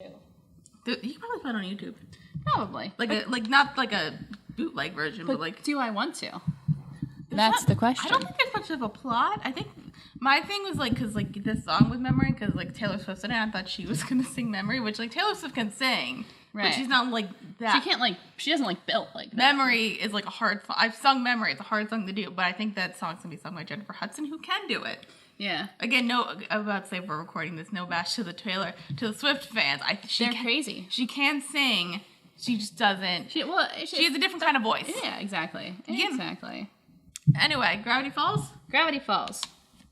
You can probably find it on YouTube. Probably. Not like a bootleg version, but like... Do I want to? That's the question. I don't think there's much of a plot. I think my thing was like, because like this song with Memory, because like Taylor Swift said it, I thought she was going to sing Memory, which like Taylor Swift can sing. Right. But she's not like that. She doesn't like built like that. Memory is like a hard song. I've sung Memory. It's a hard song to do, but I think that song's going to be sung by Jennifer Hudson, who can do it. Yeah. Again, I'm about to say we're recording this, no bash to the Swift fans. They're crazy. She can sing. She just doesn't. She has a different kind of voice. Yeah, exactly. Exactly. Anyway, Gravity Falls? Gravity Falls.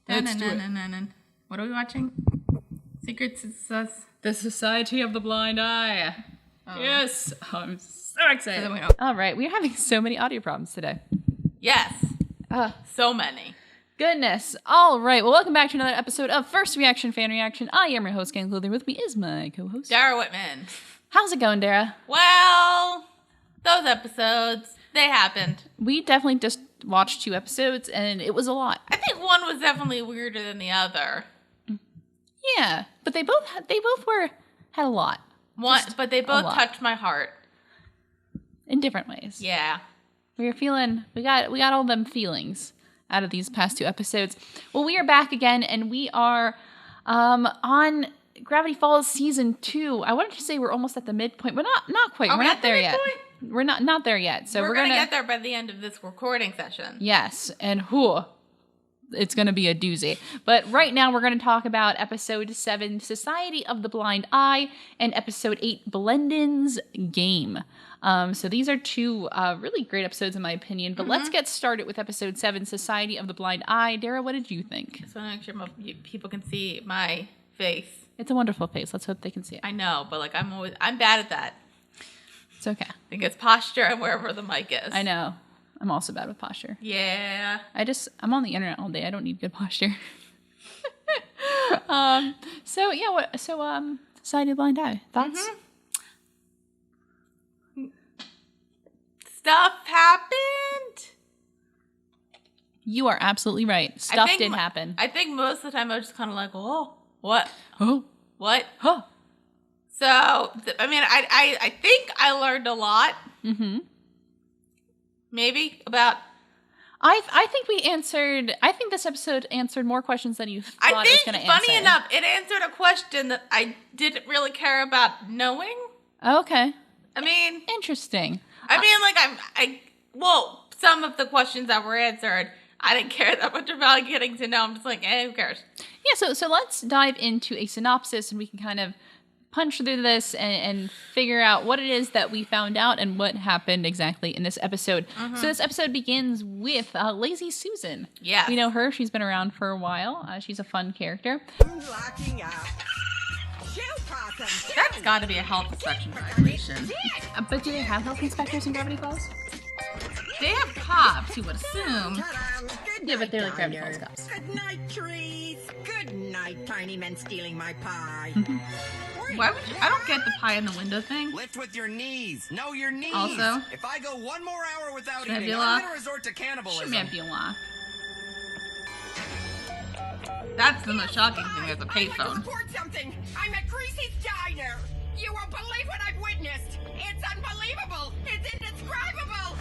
Let's do it. What are we watching? Secret Success. The Society of the Blind Eye. Oh. Yes. I'm so excited. All right. We're having so many audio problems today. Yes. So many. Goodness. All right. Well, welcome back to another episode of First Reaction Fan Reaction. I am your host, Cailin Clothing. With me is my co-host, Dara Whitman. How's it going, Dara? Well, those episodes, they happened. We definitely just watched 2 episodes, and it was a lot. I think one was definitely weirder than the other. Yeah, but they both had a lot. But they both touched my heart in different ways. Yeah, we got all them feelings out of these past 2 episodes. Well, we are back again, and we are on Gravity Falls season 2. I wanted to say we're almost at the midpoint, but not quite. We're not there yet. We're not there yet. So we're gonna get there by the end of this recording session. Yes, and it's gonna be a doozy. But right now we're gonna talk about episode 7, Society of the Blind Eye, and episode 8, Blendin's Game. So these are 2 really great episodes in my opinion. But let's get started with episode 7, Society of the Blind Eye. Dara, what did you think? Just want to make sure people can see my face. It's a wonderful face. Let's hope they can see it. I know, but like I'm bad at that. It's okay. I think it's posture and wherever the mic is. I know. I'm also bad with posture. Yeah. I'm on the internet all day. I don't need good posture. Society of the Blind Eye. Thoughts? Stuff happened. You are absolutely right. Stuff did happen. I think most of the time I was just kind of like, oh, what? Oh. What? Huh. So, I mean, I think I learned a lot. Mm-hmm. Maybe about... I think this episode answered more questions than you thought it was going to answer. Funny enough, it answered a question that I didn't really care about knowing. Okay. I mean... Interesting. I mean, some of the questions that were answered, I didn't care that much about getting to know. I'm just like, who cares? Yeah, so let's dive into a synopsis, and we can kind of punch through this and figure out what it is that we found out and what happened exactly in this episode. So this episode begins with Lazy Susan. Yeah. We know her. She's been around for a while. She's a fun character. That's got to be a health inspection violation. But do they have health inspectors in Gravity Falls? They have cops, you would assume. Yeah, but they're like Gravity Falls cops. Good night, trees. Good night, tiny men stealing my pie. Why would you? I don't get the pie in the window thing. Lift with your knees. No, your knees. Also, if I go 1 more hour without eating, I'm gonna resort to cannibalism. Should be a laugh. That's the most shocking thing. There's a payphone. I'd like to report something. I'm at Greasy's diner. You won't believe what I've witnessed. It's unbelievable. It's indescribable.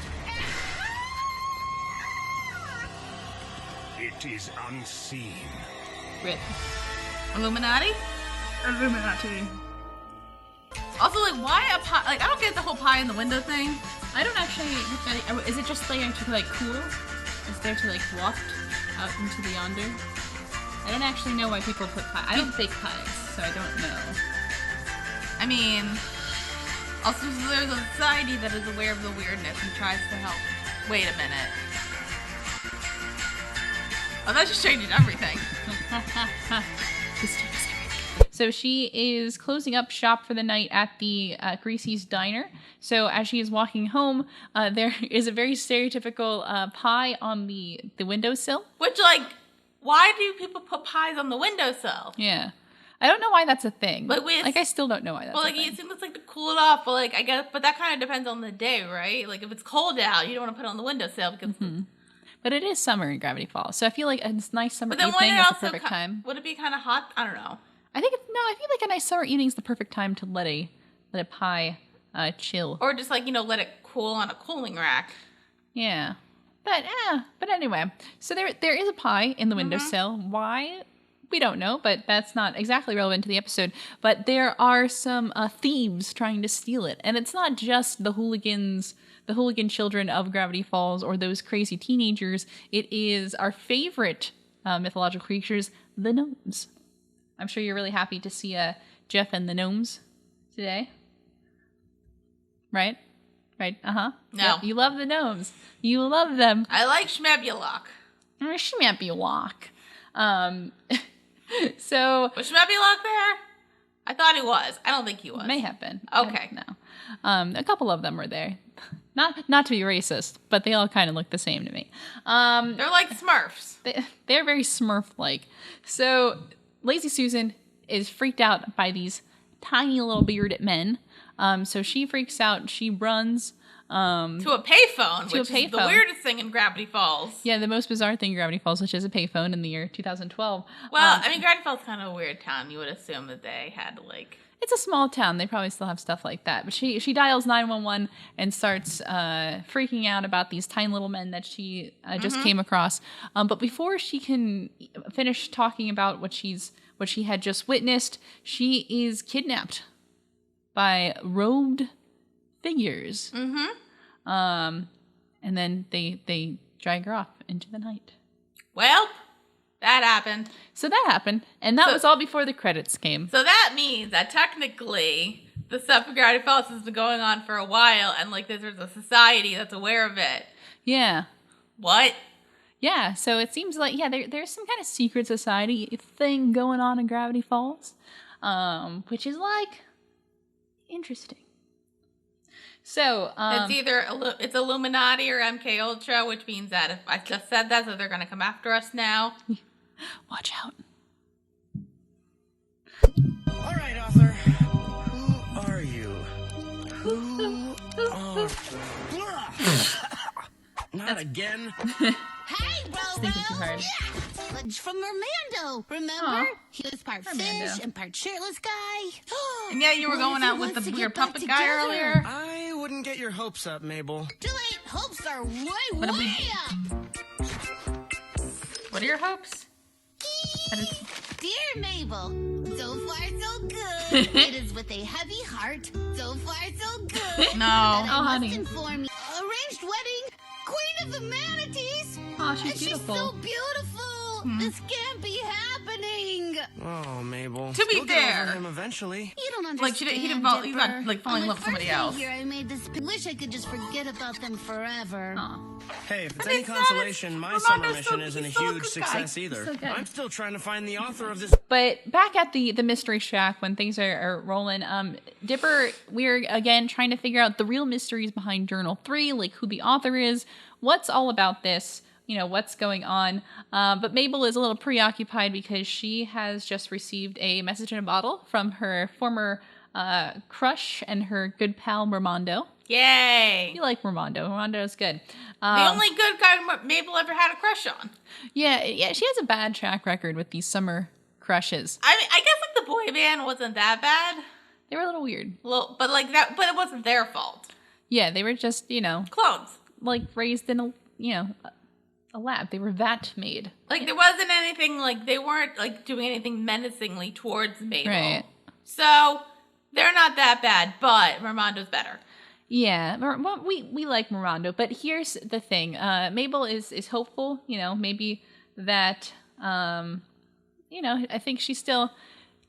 It is unseen. Rip. Illuminati? Illuminati. Also, like, why a pie? Like, I don't get the whole pie in the window thing. I don't actually. Is it just there to like cool? Is there to like waft out into the yonder? I don't actually know why people put pie. I don't bake pies, so I don't know. I mean, also there's a society that is aware of the weirdness and tries to help. Wait a minute. Oh, that just changed everything. This changes everything. So she is closing up shop for the night at the Greasy's diner. So as she is walking home, there is a very stereotypical pie on the windowsill. Which, like, why do people put pies on the windowsill? Yeah. I don't know why that's a thing. But I still don't know why that's a thing. Well, like, it seems like to cool it off, but, like, I guess, but that kind of depends on the day, right? Like, if it's cold out, you don't want to put it on the windowsill because... But it is summer in Gravity Falls, so I feel like a nice summer evening is the perfect time. Would it be kind of hot? I don't know. I feel like a nice summer evening is the perfect time to let a pie chill. Or just like, let it cool on a cooling rack. Yeah. But anyway, so there is a pie in the windowsill. Why? We don't know, but that's not exactly relevant to the episode. But there are some thieves trying to steal it. And it's not just the hooligan children of Gravity Falls or those crazy teenagers. It is our favorite mythological creatures, the gnomes. I'm sure you're really happy to see Jeff and the gnomes today. Right? Right? Uh-huh. No. Yep, you love the gnomes. You love them. I like Schmebulok. Schmebulok. So... Was Schmebulok there? I thought he was. I don't think he was. May have been. Okay. No. A couple of them were there. Not to be racist, but they all kind of look the same to me. They're like Smurfs. They're very Smurf-like. So Lazy Susan is freaked out by these tiny little bearded men. So she freaks out. She runs to a payphone, which is the weirdest thing in Gravity Falls. Yeah, the most bizarre thing in Gravity Falls, which is a payphone in the year 2012. Well, Gravity Falls is kind of a weird town. You would assume that they had It's a small town. They probably still have stuff like that. But she dials 911 and starts freaking out about these tiny little men that she just came across. But before she can finish talking about what she had just witnessed, she is kidnapped by robed figures. And then they drag her off into the night. Well, that happened. So that happened, and that was all before the credits came. So that means that technically the stuff in Gravity Falls has been going on for a while, and there's a society that's aware of it. Yeah. What? Yeah, so it seems like, there's some kind of secret society thing going on in Gravity Falls, which is interesting. So it's either it's Illuminati or MK Ultra, which means that if I just said that, so they're going to come after us now. Watch out. All right, author. Who are you? Who are... Not again. Hey, Roro! Thinking too hard. Yeah, it's from Armando. Remember? Aw. He was part Armando. fish and part shirtless guy. And yeah, you were going out with the weird puppet guy earlier. I wouldn't get your hopes up, Mabel. Too late. Hopes are way What are we- up. What are your hopes? Dear Mabel, so far so good. It is with a heavy heart. So far so good. No. That I Oh, must honey. inform you. Arranged wedding. Queen of the manatees. Aw, she's And beautiful. She's so beautiful. This can't be happening. Oh, Mabel. To be You'll get fair. over him eventually. You don't understand. Like, he didn't fall, he's not, Dipper. falling in On love my with somebody first else. day Here, I made this. Wish I could just forget about them forever. Aw. Hey, if it's I mean, any it's not- consolation, my Romando's summer so- mission isn't a he's still a huge good success guy. either. so good. I'm still trying to find the author of this. But back at the mystery shack when things are rolling, Dipper, we're again trying to figure out the real mysteries behind Journal 3, like who the author is, what's all about this, what's going on. But Mabel is a little preoccupied because she has just received a message in a bottle from her former crush and her good pal, Mermando. Yay. You like Mermando. Mermando's good. The only good guy Mabel ever had a crush on. Yeah, she has a bad track record with these summer crushes. I mean, I guess the boy band wasn't that bad. They were a little weird. But but it wasn't their fault. Yeah, they were just, Clones. raised in a lab. They were vat made. There wasn't anything, they weren't, doing anything menacingly towards Mabel. Right. So, they're not that bad, but Mermando's better. Yeah, well, we like Mermando, but here's the thing. Mabel is hopeful, maybe that, I think she still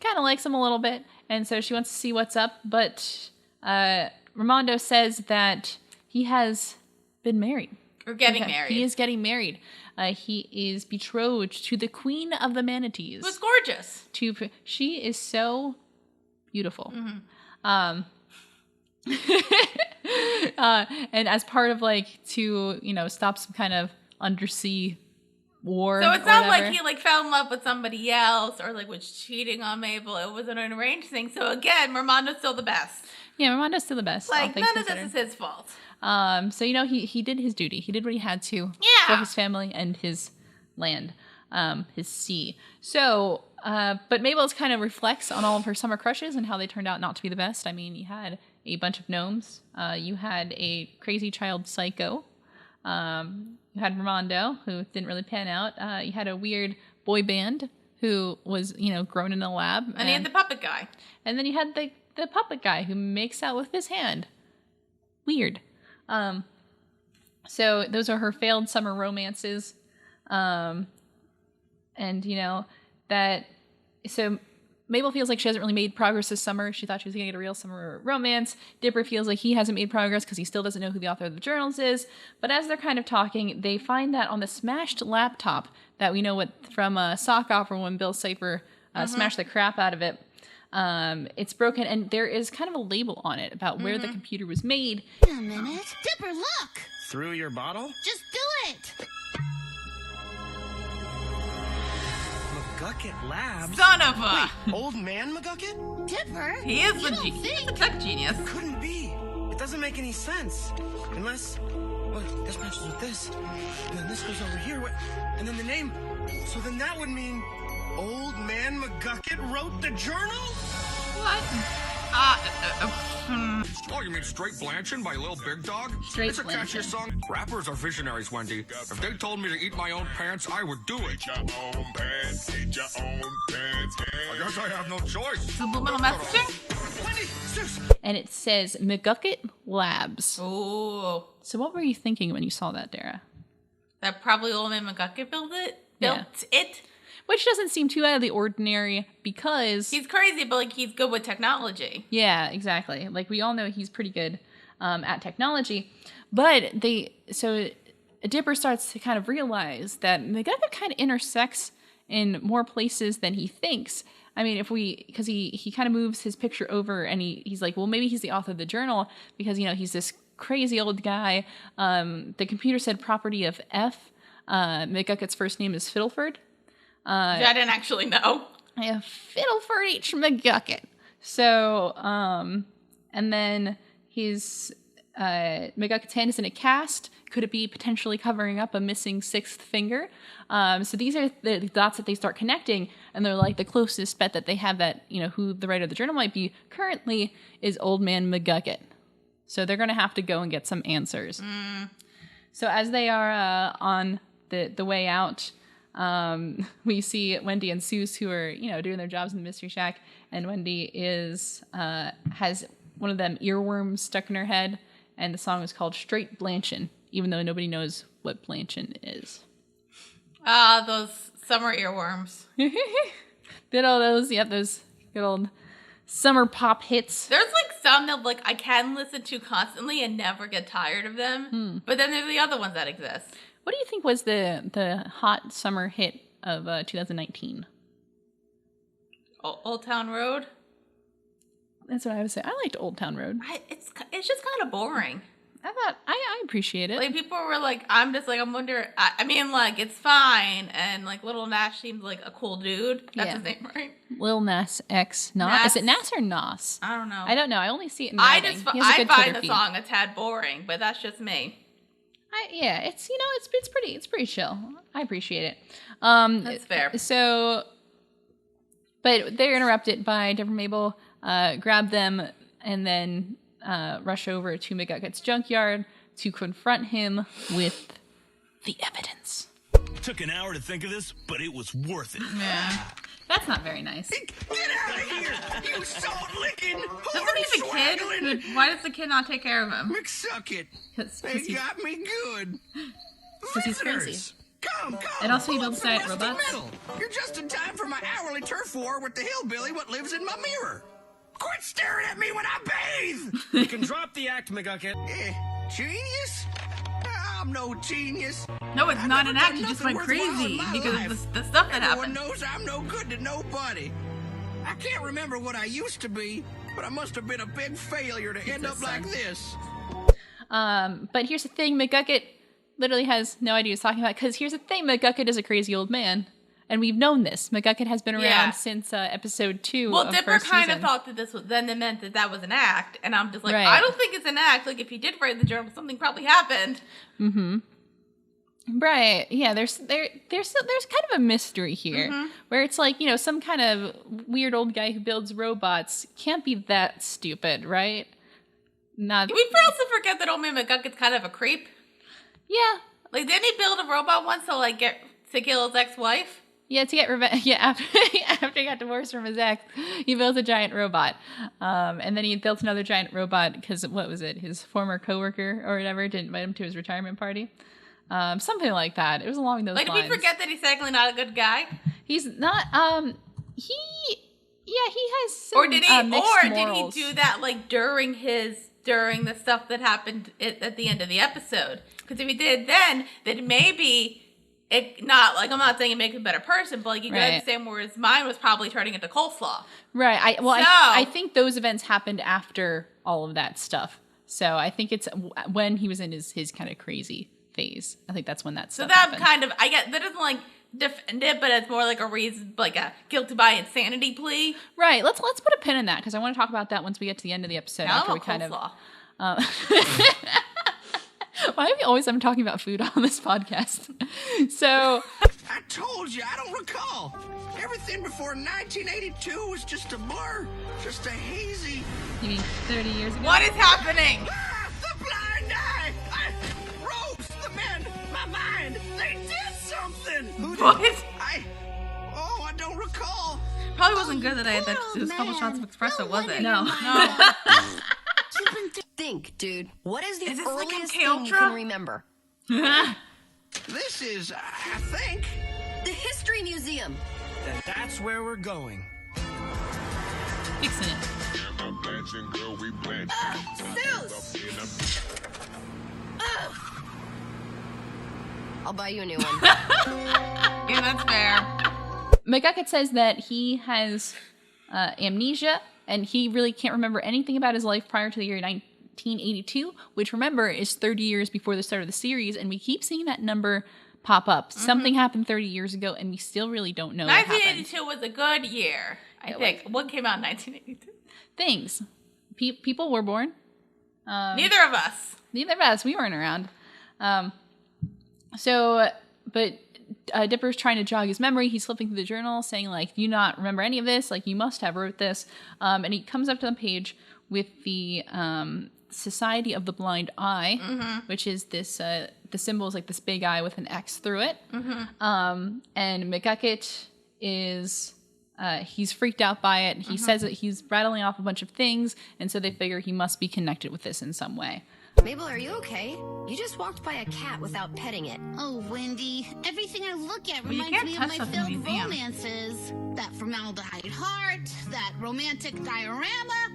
kind of likes him a little bit, and so she wants to see what's up, but Mermando says that he has been married. Or getting married. He is getting married. He is betrothed to the Queen of the Manatees. It was gorgeous. She is so beautiful. Mm-hmm. And as part of to stop some kind of undersea war. So it's or not whatever. like he fell in love with somebody else or was cheating on Mabel. It was an arranged thing. So again, Mermando's still the best. Yeah, Mermando's still the best. all things None of considered. this is his fault. So he did his duty. He did what he had to Yeah. for his family and his land, his sea. So but Mabel's kind of reflects on all of her summer crushes and how they turned out not to be the best. I mean, you had a bunch of gnomes. You had a crazy child psycho. You had Ramondo, who didn't really pan out. You had a weird boy band who was, grown in a lab. And he had the puppet guy. And then you had the puppet guy who makes out with his hand. Weird. So those are her failed summer romances. So Mabel feels like she hasn't really made progress this summer. She thought she was going to get a real summer romance. Dipper feels like he hasn't made progress because he still doesn't know who the author of the journals is. But as they're kind of talking, they find that on the smashed laptop that we know from Sock Opera when Bill Cipher smashed the crap out of it, it's broken, and there is kind of a label on it about where the computer was made. Wait a minute. Dipper, look! Through your bottle? Just do it! McGucket Labs? Son of a... Wait, old man McGucket? Dipper? He is you the don't genius. He's think- a tech genius. Couldn't be. It doesn't make any sense. Unless... Well, this matches with this. And then this goes over here. And then the name... So then that would mean... Old man McGucket wrote the journal? What? Oh, you mean Straight Blanching by Lil Big Dog? Straight It's a catchy Blanching. song. Rappers are visionaries, Wendy. If they told me to eat my own pants, I would do it. I guess I have no choice. Subliminal messaging? Wendy, sis. And it says McGucket Labs. Ooh. So what were you thinking when you saw that, Dara? That probably old man McGucket built it? Yeah. Which doesn't seem too out of the ordinary because... He's crazy, but, like, he's good with technology. Yeah, exactly. Like, we all know he's pretty good at technology. But so Dipper starts to kind of realize that McGucket kind of intersects in more places than he thinks. I mean, because he kind of moves his picture over and he's like, well, maybe he's the author of the journal because, he's this crazy old guy. The computer said property of F. McGucket's first name is Fiddleford. I didn't actually know. Yeah, Fiddleford H. McGucket. So, and then McGucket's hand is in a cast. Could it be potentially covering up a missing sixth finger? So these are the dots that they start connecting, and they're like the closest bet that they have that, who the writer of the journal might be currently is Old Man McGucket. So they're going to have to go and get some answers. So as they are on the way out, we see Wendy and Seuss who are, doing their jobs in the Mystery Shack, and Wendy has one of them earworms stuck in her head, and the song is called Straight Blanchin', even though nobody knows what Blanchin' is. Those summer earworms. Did all those good old summer pop hits. There's, like, some that, like, I can listen to constantly and never get tired of them. But then there's the other ones that exist. What do you think was the hot summer hit of 2019? Old Town Road? That's what I would say. I liked Old Town Road. It's just kind of boring. I thought I appreciate it. Like, people were like, I wonder, I mean, like, it's fine. And, like, Little Nash seems like a cool dude. That's his name, right? Lil Nas X Nas. Is it Nas or Nas? I don't know. I don't know. I only see it in I writing. He has a I good find Twitter the feed. song a tad boring, but that's just me. It's pretty chill. I appreciate it. That's fair. So, but they're interrupted by Dipper and Mabel, grab them, and then rush over to McGucket's junkyard to confront him with the evidence. Took an hour to think of this, but it was worth it. Yeah. That's not very nice. Get out of here! You salt-licking, Doesn't he have a kid? Why does the kid not take care of him? McSucket. Because They got me good. he's crazy. Visitors, Come. And also he pull builds up some giant rusty robots. metal. You're just in time for my hourly turf war with the hillbilly what lives in my mirror. Quit staring at me when I bathe! You can drop the act, McGucket. Genius? I'm no genius. No, it's I've not never an act. done You just nothing went worthwhile crazy in my because life. of the stuff that Everyone happened. knows I'm no good to nobody. I can't remember what I used to be, but I must have been a big failure to end up like this. But here's the thing, McGucket literally has no idea what he's talking about, because here's the thing, McGucket is a crazy old man. And we've known this. McGucket has been around Yeah. since episode 2 Well, of Dipper first kind season. of thought that this was then it meant that was an act, and I'm just like, Right. I don't think it's an act. Like, if he did write the journal, something probably happened. Right. Yeah, there's kind of a mystery here where it's like, some kind of weird old guy who builds robots can't be that stupid, right? Not. We also forget that old man McGucket's kind of a creep. Yeah. Like, didn't he build a robot once to kill his ex-wife? Yeah, to get revenge. Yeah, after he got divorced from his ex, he built a giant robot. And then he built another giant robot because, what was it? His former coworker or whatever didn't invite him to his retirement party. Something like that. It was along those lines. Like, did we forget that he's technically not a good guy? He's not. He has some Or did he? Mixed morals. Did he do that like during the stuff that happened at the end of the episode? Because if he did then maybe it not like I'm not saying it makes him a better person, but like you could understand where his mind was probably turning into coleslaw. Right. I think those events happened after all of that stuff. So I think it's when he was in his kind of crazy phase. I think that's when that stuff happened. Kind of, I get that doesn't like defend it, but it's more like a reason, like a guilty by insanity plea. Right. Let's put a pin in that because I want to talk about that once we get to the end of the episode. After we kind of. Why are we always talking about food on this podcast? So. I told you, I don't recall. Everything before 1982 was just a blur, just a hazy. You mean 30 years ago? What is happening? The blind eye! Rose, the men, my mind, they did something! Who did? What? I don't recall. Probably wasn't good that I had that. It was a couple shots of espresso, was it? No. Think, dude. What is the Is this earliest like in thing you Teotra? can remember? This is, I think. The History Museum. Then that's where we're going. Fixing it. Zeus! I'll buy you a new one. Yeah, that's fair. McGucket says that he has amnesia and he really can't remember anything about his life prior to the year 1982, which, remember, is 30 years before the start of the series, and we keep seeing that number pop up. Something happened 30 years ago, and we still really don't know 1982 was a good year, I think. What came out in 1982? Things. People were born. Neither of us. Neither of us. We weren't around. But Dipper's trying to jog his memory. He's flipping through the journal saying, like, do you not remember any of this? Like, you must have wrote this. And he comes up to the page with the Society of the Blind Eye, which is this, the symbol is like this big eye with an X through it. And McGucket is, he's freaked out by it. He says that he's rattling off a bunch of things, and so they figure he must be connected with this in some way. Mabel, are you okay? You just walked by a cat without petting it. Oh, Wendy, everything I look at Well, you reminds can't me of touch my stuff in the failed museum. romances. That formaldehyde heart, that romantic diorama,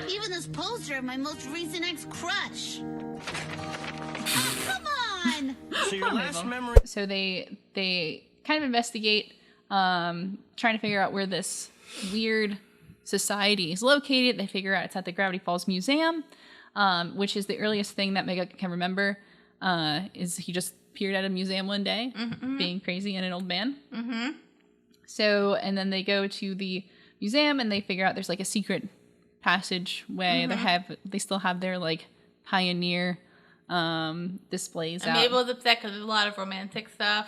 even this poster of my most recent ex-crush. Oh, come on! So your last memory. So they kind of investigate, trying to figure out where this weird society is located. They figure out it's at the Gravity Falls Museum, which is the earliest thing that McGucket can remember. Is he just appeared at a museum one day, being crazy and an old man. So, and then they go to the museum and they figure out there's like a secret passageway. They still have their like pioneer displays And out. Mabel's upset because there's a lot of romantic stuff.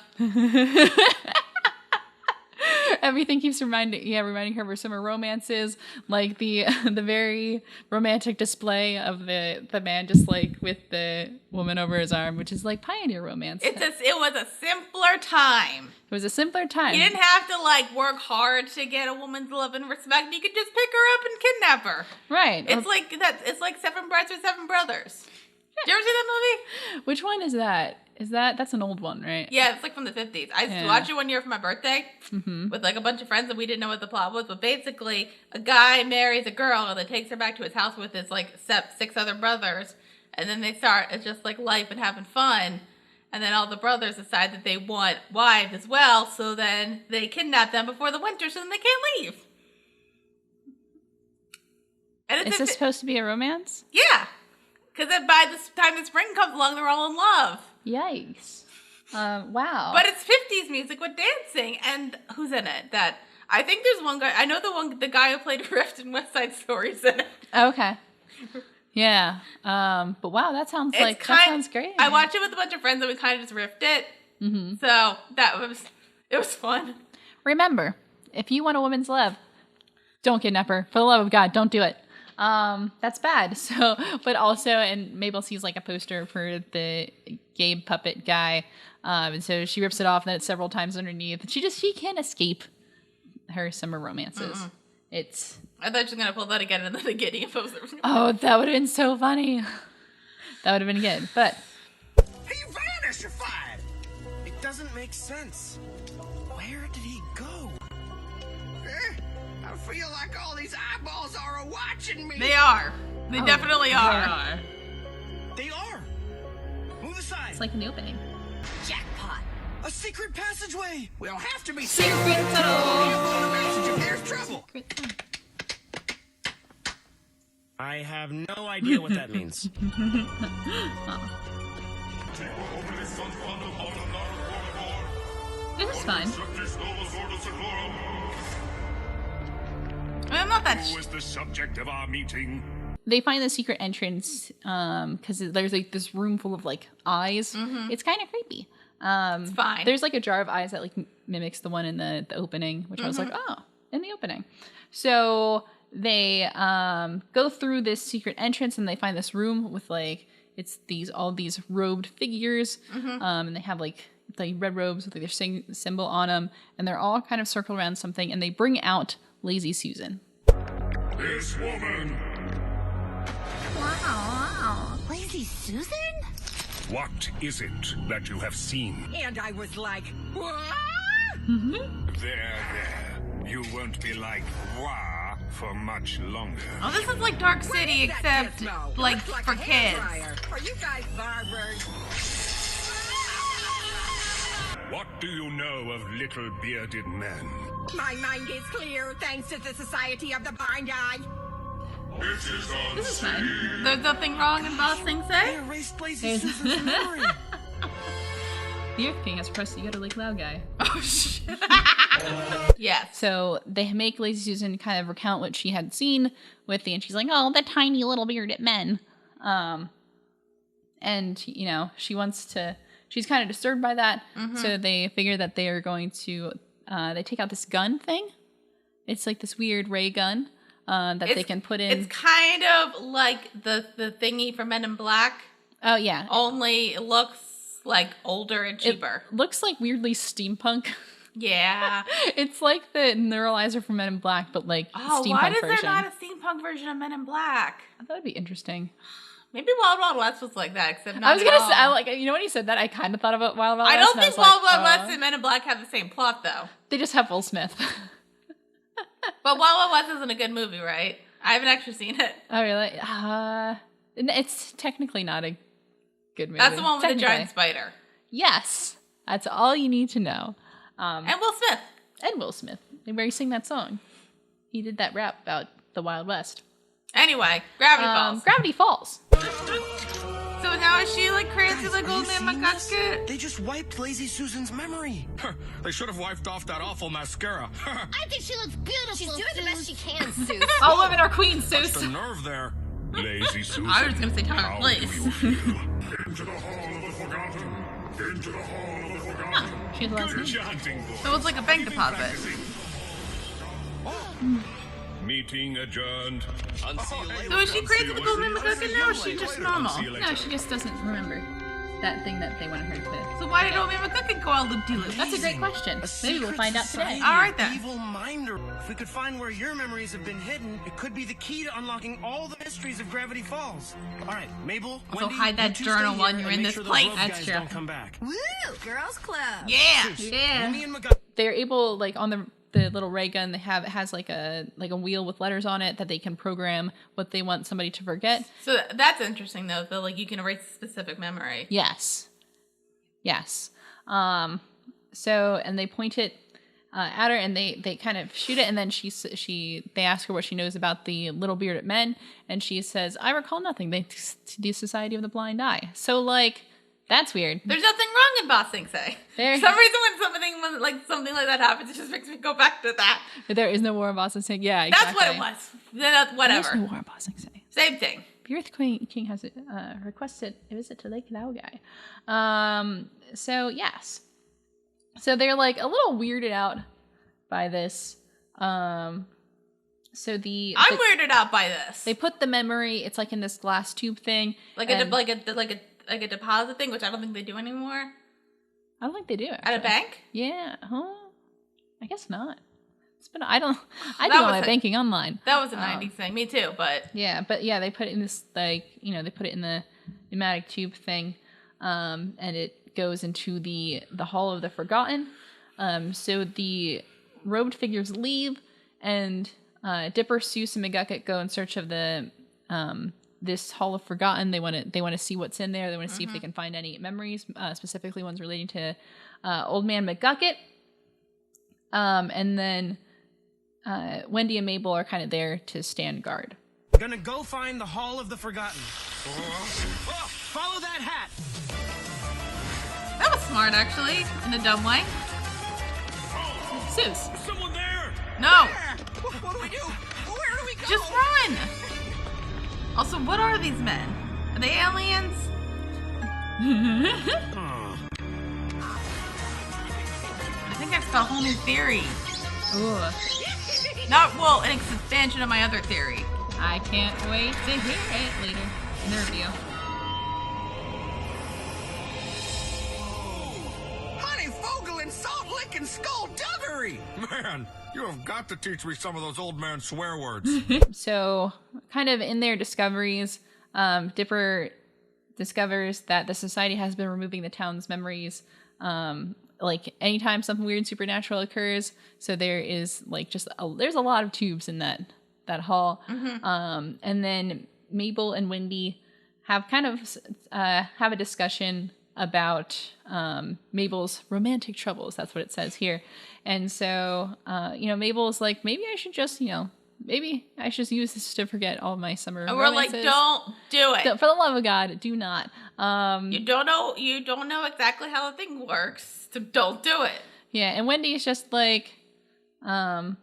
Everything keeps reminding her of her summer romances, like the very romantic display of the man just like with the woman over his arm, which is like pioneer romance. It was a simpler time. It was a simpler time. You didn't have to like work hard to get a woman's love and respect. You could just pick her up and kidnap her. Right. It's like that. It's like Seven Brides or Seven Brothers. Did you ever see that movie? Which one is that? That's an old one, right? Yeah, it's like from the 50s. I watched it one year for my birthday with like a bunch of friends, and we didn't know what the plot was. But basically, a guy marries a girl and then takes her back to his house with his like 6 other brothers, and then they start it's just like life and having fun. And then all the brothers decide that they want wives as well, so then they kidnap them before the winter, so then they can't leave. And Is this supposed to be a romance? Yeah, because then by the time the spring comes along, they're all in love. Yikes. Wow. But it's 50s music with dancing, and who's in it? That I think there's one guy. I know the guy who played Rift in West Side Story's in it. Okay. Yeah. But wow, that sounds That sounds great. I watched it with a bunch of friends and we kind of just riffed it. Mm-hmm. So it was fun. Remember, if you want a woman's love, don't kidnap her. For the love of God, don't do it. That's bad. So, but also, and Mabel sees like a poster for the Gabe puppet guy. And so she rips it off and then it's several times underneath. She can't escape her summer romances. Mm-mm. I thought she was gonna pull that again in the beginning of poster. Oh, that would have been so funny. That would have been good. But He vanishified! It doesn't make sense. Where did he go? I feel like all these eyeballs are watching me. They are. They definitely are. They are. Move aside. it's like in the opening. Jackpot. A secret passageway. We'll have to be Secret tunnel. Message if there's trouble. I have no idea what that means. This is fine. I'm not that. Who is the subject of our meeting? They find the secret entrance because there's like this room full of like eyes. Mm-hmm. It's kind of creepy. It's fine. There's like a jar of eyes that like mimics the one in the opening, which I was like, oh, in the opening. So they go through this secret entrance and they find this room with like it's all these robed figures, and they have like the red robes with like, their symbol on them, and they're all kind of circled around something, and they bring out Lazy Susan. This woman. Wow. Lazy Susan? What is it that you have seen? And I was like, what? There. You won't be like wah for much longer. Oh, this is like Dark City, except like for kids. Are you guys barbers? What do you know of little bearded men? My mind is clear thanks to the Society of the Blind Eye. This is fine. There's nothing wrong in Boss Thing They Say. erased Lazy Susan's memory. The Earth King has pressed you got a like loud guy. Oh shit. Yes. So they make Lazy Susan kind of recount what she had seen with and she's like, oh, the tiny little bearded men. And, you know, she's kind of disturbed by that. Mm-hmm. So they figure that they are going to, they take out this gun thing. It's like this weird ray gun they can put in. It's kind of like the thingy from Men in Black. Oh, yeah. Only it looks like older and cheaper. It looks like weirdly steampunk. Yeah. It's like the neuralizer from Men in Black, but like steampunk version. Why is there not a steampunk version of Men in Black? That would be interesting. Maybe Wild Wild West was like that, except not I was gonna at all. say, you know, when you said that, I kind of thought about Wild Wild West. I don't think Wild Wild West and Men in Black have the same plot, though. They just have Will Smith. But Wild Wild West isn't a good movie, right? I haven't actually seen it. Oh, really? It's technically not a good movie. That's the one with the giant spider. Yes. That's all you need to know. And Will Smith. And Will Smith. Where he sang that song. He did that rap about the Wild West. Anyway, Gravity Falls. Gravity Falls. So now is she like crazy like old man McGucket? They just wiped Lazy Susan's memory. They should have wiped off that awful mascara. I think she looks beautiful. She's doing the best she can, Seuss. All women are queens, That's Seuss. the nerve there. Lazy Susan. I was gonna say time how and place. do you feel? Into the hall of the forgotten. Into the hall of the forgotten. She has a last Good name. chanting, boy. So it's like a bank deposit. Meeting adjourned. So is she crazy like old man McGucket now, or is she just normal? No, she just doesn't remember that thing that they wanted her to. So why did old man McGucket go all loop-de-loop? That's a great question. Maybe we'll find out today. All right, then. Evil minder. If we could find where your memories have been hidden, it could be the key to unlocking all the mysteries of Gravity Falls. All right, Mabel, Also, Wendy, hide that you two journal stay while here you're and in make this sure those place. rogue That's guys true. don't come back. Woo! Girls Club. Yeah. Amy and McGucket. They're able, like, on the little ray gun, it has like a wheel with letters on it that they can program what they want somebody to forget. So that's interesting, though. That like you can erase a specific memory. Yes. So, and they point it at her, and they kind of shoot it, and then they ask her what she knows about the little bearded men, and she says, "I recall nothing. Thanks to the Society of the Blind Eye." So, like, that's weird. There's nothing wrong in Boss Thing Say. For some reason, when something like that happens, it just makes me go back to that. There is no war in Boston Say. Yeah, exactly. That's what it was. Whatever. There's no war in Boston Say. Same thing. The Earth King has requested a visit to Lake Laogai. So yes. So they're like a little weirded out by this. I'm weirded out by this. They put the memory. It's like in this glass tube thing, like a deposit thing, which I don't think they do anymore. I don't think they do actually. At a bank. Yeah. Huh? I guess not. I do all my banking online. That was a 90s thing. Me too, but yeah, they put it in this they put it in the pneumatic tube thing, and it goes into the Hall of the Forgotten. So the robed figures leave, and Dipper, Seuss, and McGucket go in search of the this Hall of Forgotten. They want to see what's in there. They want to see if they can find any memories, specifically ones relating to Old Man McGucket. And then Wendy and Mabel are kind of there to stand guard. Gonna go find the Hall of the Forgotten. Follow that hat. That was smart, actually, in a dumb way. Seuss. Someone there. No. What do we do? Where do we go? Just run. Also, what are these men? Are they aliens? I think I've got a whole new theory. Ooh. An expansion of my other theory. I can't wait to hear it later in the review. Honey Fogel and Salt Lick and Skullduggery! Man, you have got to teach me some of those old man swear words. So, kind of in their discoveries, Dipper discovers that the society has been removing the town's memories like anytime something weird supernatural occurs. So there is like there's a lot of tubes in that hall. And then Mabel and Wendy have kind of have a discussion about Mabel's romantic troubles. That's what it says here. And so Mabel's like, maybe I should just use this to forget all my summer romances. We're like, don't do it. For the love of God, do not. You don't know exactly how the thing works, so don't do it. Yeah, and Wendy's just like, don't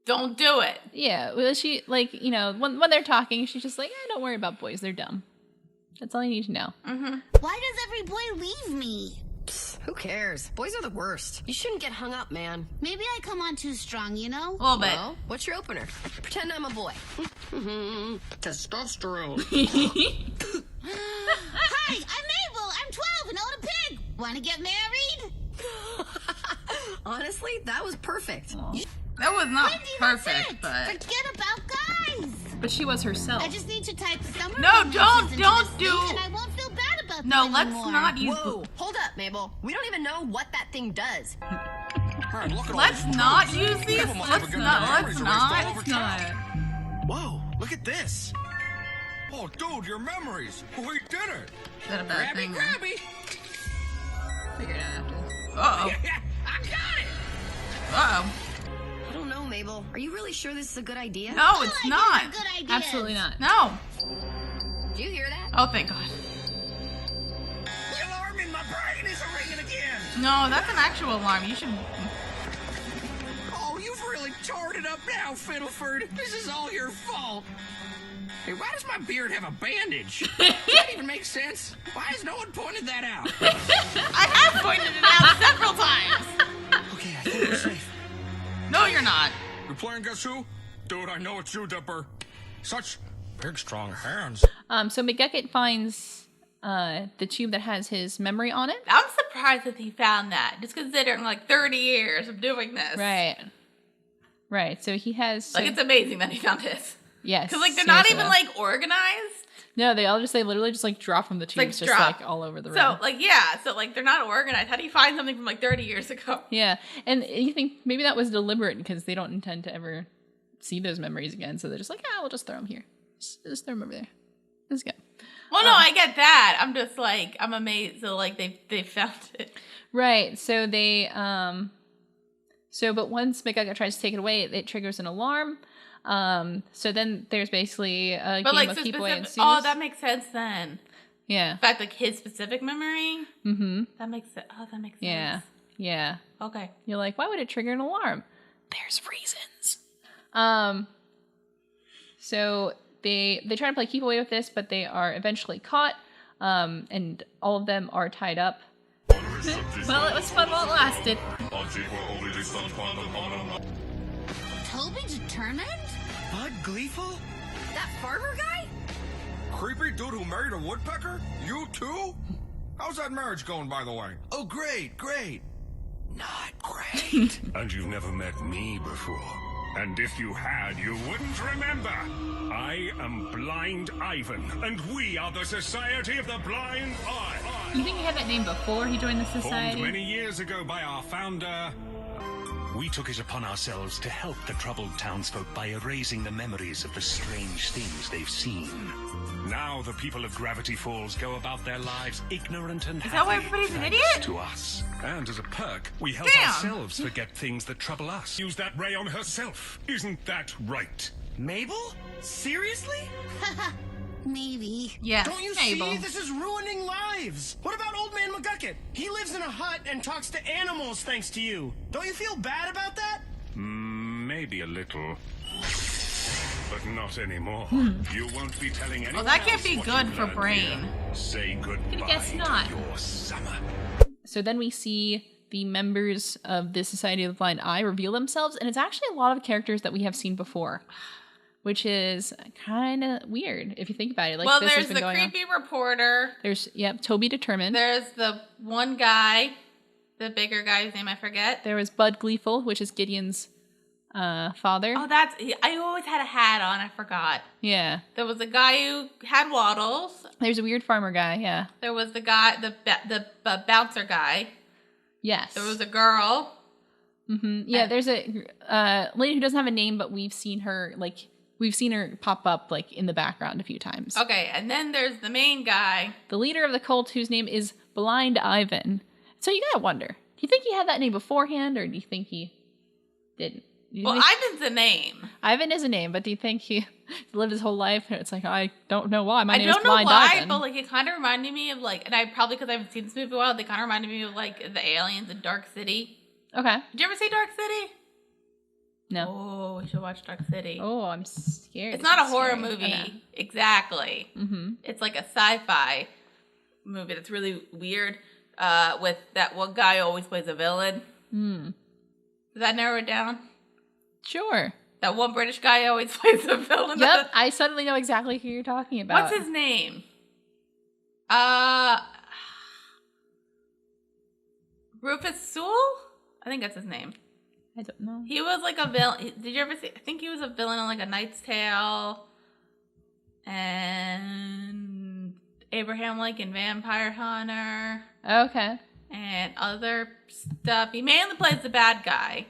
do it. Yeah, well, she when they're talking, she's just like, don't worry about boys, they're dumb. That's all you need to know. Why does every boy leave me? Who cares? Boys are the worst. You shouldn't get hung up, man. Maybe I come on too strong, you know? A little bit. Well, what's your opener? Pretend I'm a boy. Testosterone. Hi, I'm Mabel. I'm 12 and own a pig. Want to get married? Honestly, that was perfect. That was not Wendy, perfect, but forget about guys. But she was herself. I just need to type summer. No, don't and I won't feel bad about no. them Let's anymore. not use. Whoa, hold up, Mabel. We don't even know what that thing does. Man, look at all Let's these not memories. use these. People must Let's have not. memories Let's erased all over not. town. Whoa, look at this. Oh, dude, your memories. We did it. Is that a bad thing? Grabby. Figure it out after. I got it. Uh-oh. I don't know, Mabel. Are you really sure this is a good idea? No, it's not. Good idea. Absolutely not. No. Do you hear that? Oh, thank God. The alarm in my brain is ringing again. No, that's an actual alarm. You should. Oh, you've really tore it up now, Fiddleford. This is all your fault. Hey, why does my beard have a bandage? Does that even make sense? Why has no one pointed that out? I have pointed it out several times. Okay, I think we're safe. No, you're not. You playing Guess Who? Dude, I know it's you, Dipper. Such big, strong hands. So McGucket finds the tube that has his memory on it. I'm surprised that he found that, just considering like 30 years of doing this. Right. So he has. Like, it's amazing that he found this. Yes. Because, like, they're not even, like, organized. No, they literally just, like, drop from the tubes, just, like, all over the room. So, like, yeah. So, like, they're not organized. How do you find something from, like, 30 years ago? Yeah. And you think maybe that was deliberate because they don't intend to ever see those memories again. So they're just like, we'll just throw them here. Just throw them over there. This is good. Well, no, I get that. I'm just, like, I'm amazed. So, like, they found it. Right. So they, but once McGucket tries to take it away, it triggers an alarm. So then there's basically a game of keep away ensues. Oh, that makes sense then. Yeah. In fact, like his specific memory. Mm-hmm. That makes sense. Oh, that makes sense. Yeah. Yeah. Okay. You're like, why would it trigger an alarm? There's reasons. So they try to play keep away with this, but they are eventually caught, and all of them are tied up. Well, it was fun while it lasted. Toby determined? Bud Gleeful? That farmer guy? Creepy dude who married a woodpecker? You too? How's that marriage going, by the way? Oh, great. Not great. And you've never met me before. And if you had, you wouldn't remember. I am Blind Ivan, and we are the Society of the Blind Eye. You think he had that name before he joined the Formed society? many years ago by our founder. We took it upon ourselves to help the troubled townsfolk by erasing the memories of the strange things they've seen. Now the people of Gravity Falls go about their lives ignorant and Is that why happy, everybody's an thanks idiot? to us. And as a perk, we help Damn. ourselves forget things that trouble us. Use that ray on herself. Isn't that right? Mabel? Seriously? Maybe. Yes, Don't you Mabel. see? This is ruining lives. What about Old Man McGucket? He lives in a hut and talks to animals thanks to you. Don't you feel bad about that? Maybe a little. But not anymore. You won't be telling anyone that can't else be what good you for learned Brain. here. Say goodbye guess not. to your summer. So then we see the members of the Society of the Blind Eye reveal themselves, and it's actually a lot of characters that we have seen before, which is kind of weird if you think about it. Like, Well, this has there's been the going creepy reporter. There's Toby Determined. There's the one guy, the bigger guy whose name I forget. There was Bud Gleeful, which is Gideon's father. Oh, I always had a hat on. I forgot. Yeah. There was a guy who had waddles. There's a weird farmer guy. Yeah. There was the guy, the bouncer guy. Yes. There was a girl. Yeah. There's a lady who doesn't have a name, but we've seen her pop up like in the background a few times. Okay, and then there's the main guy. The leader of the cult, whose name is Blind Ivan. So you gotta wonder, do you think he had that name beforehand, or do you think he didn't? Well, Ivan's a name. Ivan is a name, but do you think he lived his whole life? It's like, I don't know why. My name is I don't know Blind why, Ivan. but like it kind of reminded me of like, and I probably because I haven't seen this movie in a while, they kind of reminded me of like the aliens in Dark City. Okay. Did you ever see Dark City? No. Oh, we should watch Dark City. Oh, I'm scared. It's not a It's horror scary. movie. I know. Exactly. Mm-hmm. It's like a sci-fi movie that's really weird. With that one guy who always plays a villain. Does that narrow it down? Sure. That one British guy who always plays a villain. Yep, I suddenly know exactly who you're talking about. What's his name? Rufus Sewell? I think that's his name. I don't know. He was like a villain. Did you ever see? I think he was a villain on like A Knight's Tale and Abraham Lincoln Vampire Hunter Okay. and other stuff. He mainly plays the bad guy,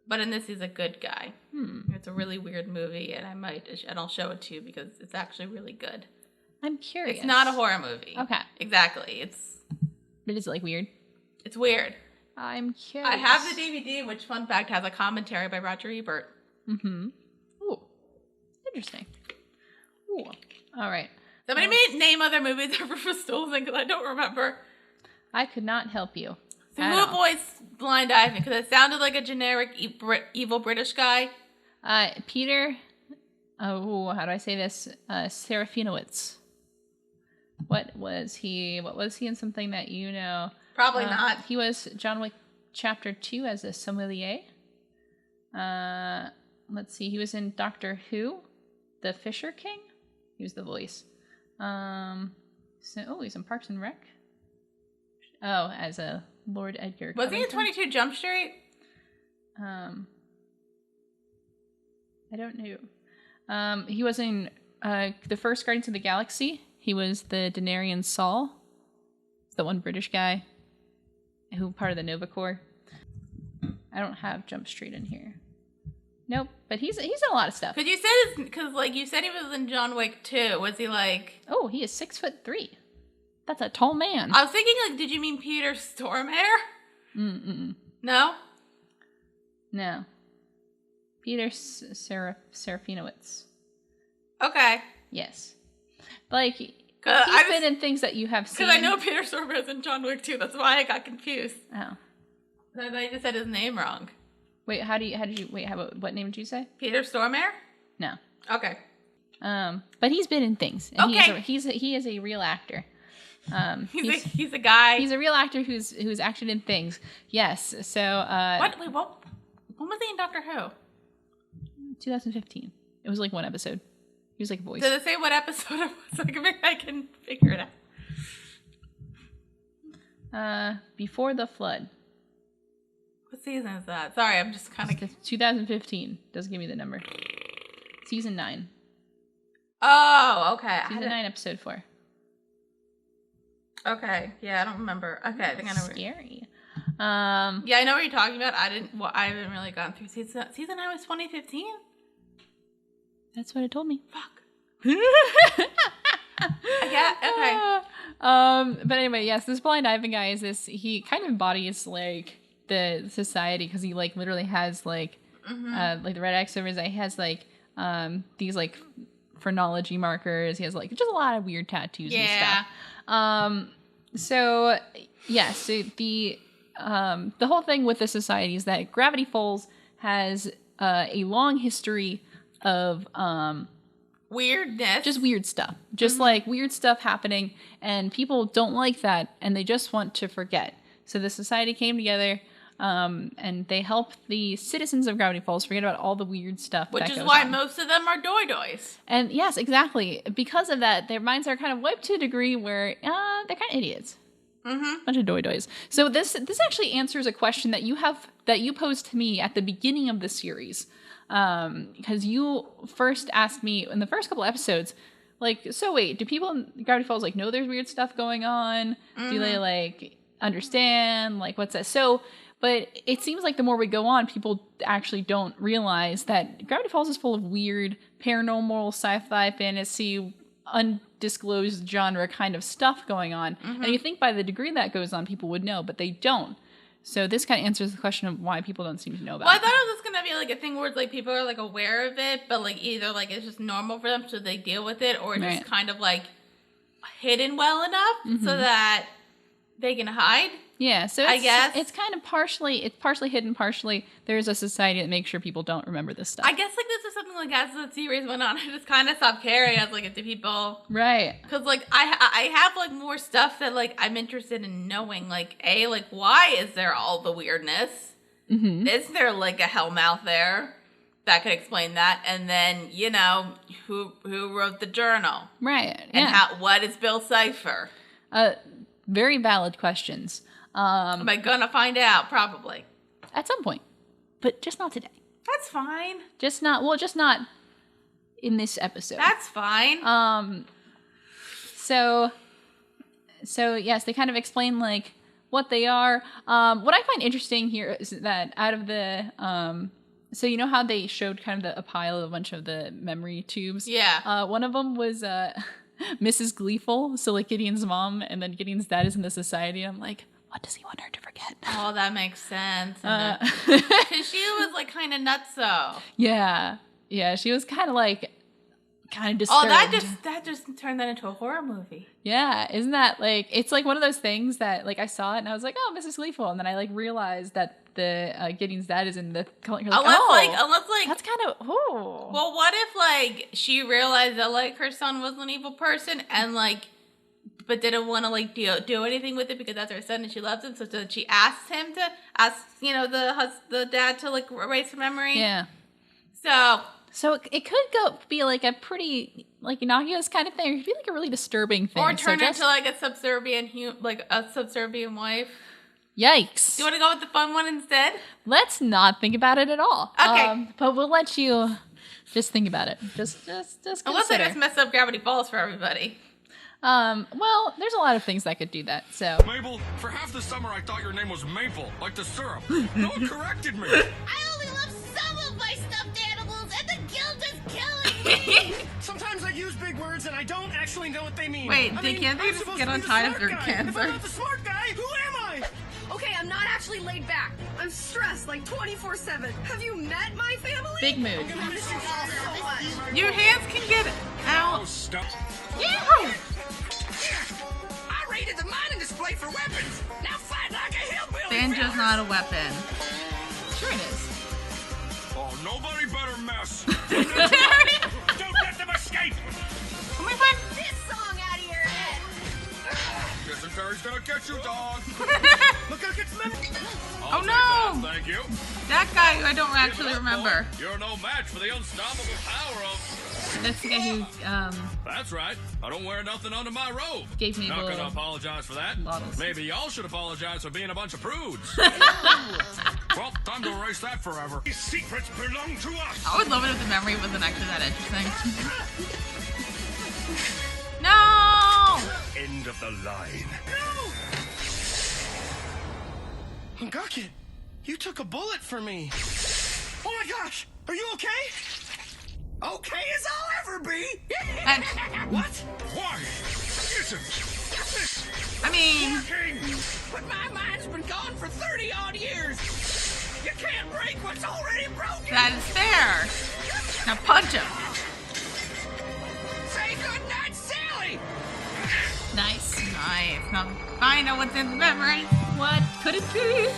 but in this he's a good guy. It's a really weird movie, and I'll show it to you because it's actually really good. I'm curious. It's not a horror movie. Okay. Exactly. But is it like weird? It's weird. I'm curious. I have the DVD, which, fun fact, has a commentary by Roger Ebert. Mm-hmm. Ooh. Interesting. Ooh. All right. Somebody name other movies that Rufus Sewell's in, because I don't remember. I could not help you. So at who all. voiced Blind Ivan? Because it sounded like a generic evil British guy. Peter, how do I say this? Serafinowicz. What was he in something that you know? Probably not. He was John Wick Chapter 2 as a sommelier. Let's see, he was in Doctor Who, The Fisher King. He was the voice. He's in Parks and Rec. Oh, as a Lord Edgar. Was he in Covington. 22 Jump Street? I don't know. He was in the first Guardians of the Galaxy. He was the Denarian Saul, the one British guy who part of the Nova Corps. I don't have Jump Street in here. Nope, but he's in a lot of stuff. Because you said he was in John Wick 2. Was he like? Oh, he is 6'3". That's a tall man. I was thinking like, did you mean Peter Stormare? No. No. Peter Serafinowicz. Okay. Yes. Like, he's been in things that you have seen. Because I know Peter Stormare is in John Wick 2. That's why I got confused. Oh. I thought you just said his name wrong. Wait, what name did you say? Peter Stormare? No. Okay. But he's been in things. And Okay. he is a real actor. He's a guy. He's a real actor who's acted in things. Yes. So What? When was he in Doctor Who? 2015. It was like one episode. He was like a voice. Did it say what episode it was? Like, maybe I can figure it out. Before the Flood. What season is that? Sorry, I'm just kind of... 2015. Doesn't give me the number. Season 9. Oh, okay. Season 9, episode 4. Okay. Yeah, I don't remember. Okay, I think I know. Scary. Yeah, I know what you're talking about. I haven't really gone through season 9 was 2015. That's what it told me. Fuck. Yeah. Okay. But anyway, yes, this blind Ivan guy is this. He kind of embodies like the society because he like literally has like the red X over his eye. He has like these like phrenology markers. He has like just a lot of weird tattoos and stuff. So yeah, so the whole thing with the society is that Gravity Falls has a long history of weirdness, just weird stuff, just like weird stuff happening, and people don't like that, and they just want to forget. So the society came together, and they help the citizens of Gravity Falls forget about all the weird stuff. Which is why most of them are doy-doys. And yes, exactly. Because of that, their minds are kind of wiped to a degree where they're kind of idiots. Bunch of doy-doys. So this actually answers a question that you posed to me at the beginning of the series. Because you first asked me in the first couple episodes, like, so wait, do people in Gravity Falls like know there's weird stuff going on? Do they like understand like what's that? So, but it seems like the more we go on, people actually don't realize that Gravity Falls is full of weird paranormal, sci-fi, fantasy, undisclosed genre kind of stuff going on. And you think by the degree that goes on, people would know, but they don't. So this kind of answers the question of why people don't seem to know about it. Well, I thought it was just going to be like a thing where it's like people are like aware of it, but like either like it's just normal for them so they deal with it, or just kind of like hidden well enough so that they can hide. Yeah, so I guess it's kind of partially hidden, partially there's a society that makes sure people don't remember this stuff. I guess like this is something like as the series went on, I just kind of stopped caring. I was like, do people because like I have like more stuff that like I'm interested in knowing. Like like why is there all the weirdness? Is there like a hellmouth there that could explain that? And then who wrote the journal, right? And what is Bill Cipher? Very valid questions. Am I gonna find out? Probably. At some point. But just not today. That's fine. Just not in this episode. That's fine. So yes, they kind of explain like what they are. What I find interesting here is that out of the so you know how they showed kind of a pile of a bunch of the memory tubes? Yeah. One of them was Mrs. Gleeful, so like Gideon's mom, and then Gideon's dad is in the society. I'm like, what does he want her to forget? Oh, that makes sense. Because she was like kind of nutso. Yeah, she was kind of disturbed. Oh, that just turned that into a horror movie. Yeah, isn't that like it's like one of those things that like I saw it and I was like, oh, Mrs. Gleeful, and then I like realized that the Gideon's dad is in the unless that's kind of Well, what if like she realized that like her son was an evil person and like but didn't want to like do anything with it because that's her son and she loves him, so she asked him to ask the dad to like erase her memory. Yeah. So it could be like a pretty like innocuous kind of thing. It could be like a really disturbing thing. Or turn into like a subservient wife. Yikes. Do you want to go with the fun one instead? Let's not think about it at all. Okay. But we'll let you just think about it. Just consider. Unless I just mess up Gravity Falls for everybody. Well, there's a lot of things that could do that, so. Mabel, for half the summer I thought your name was Maple, like the syrup. No one corrected me. I only love some of my stuffed animals, and the guilt is killing me. Sometimes I use big words and I don't actually know what they mean. Wait, I they mean, can't I'm just supposed get to on be the time smart for guy. cancer? If I'm not the smart guy, who am I? Okay, I'm not actually laid back. I'm stressed like 24/7. Have you met my family? Big mood. I'm gonna miss you all so much. Your hands can get out. Oh, stop. Yeah. I raided the mining display for weapons. Now fight like a hillbilly. Banjo's not a weapon. Sure it is. Oh, nobody better mess. Don't let them escape. He's gonna get you, dog. McGucket's memory. Oh no! Thank you. That guy who I don't actually remember. You're no match for the unstoppable power of... That's the guy who That's right. I don't wear nothing under my robe. Gave me a Not little gonna apologize for that. bottles. Maybe y'all should apologize for being a bunch of prudes. Well, time to erase that forever. These secrets belong to us. I would love it if the memory wasn't actually that interesting. No! End of the line. McGucket, you took a bullet for me. Oh my gosh, are you okay? Okay as I'll ever be. And, What? Why isn't this I mean, working? But my mind's been gone for 30-odd years. You can't break what's already broken. that is fair. Now punch him. Say goodnight, Sally. nice. Nice. Now find out what's in the memory. What could it be?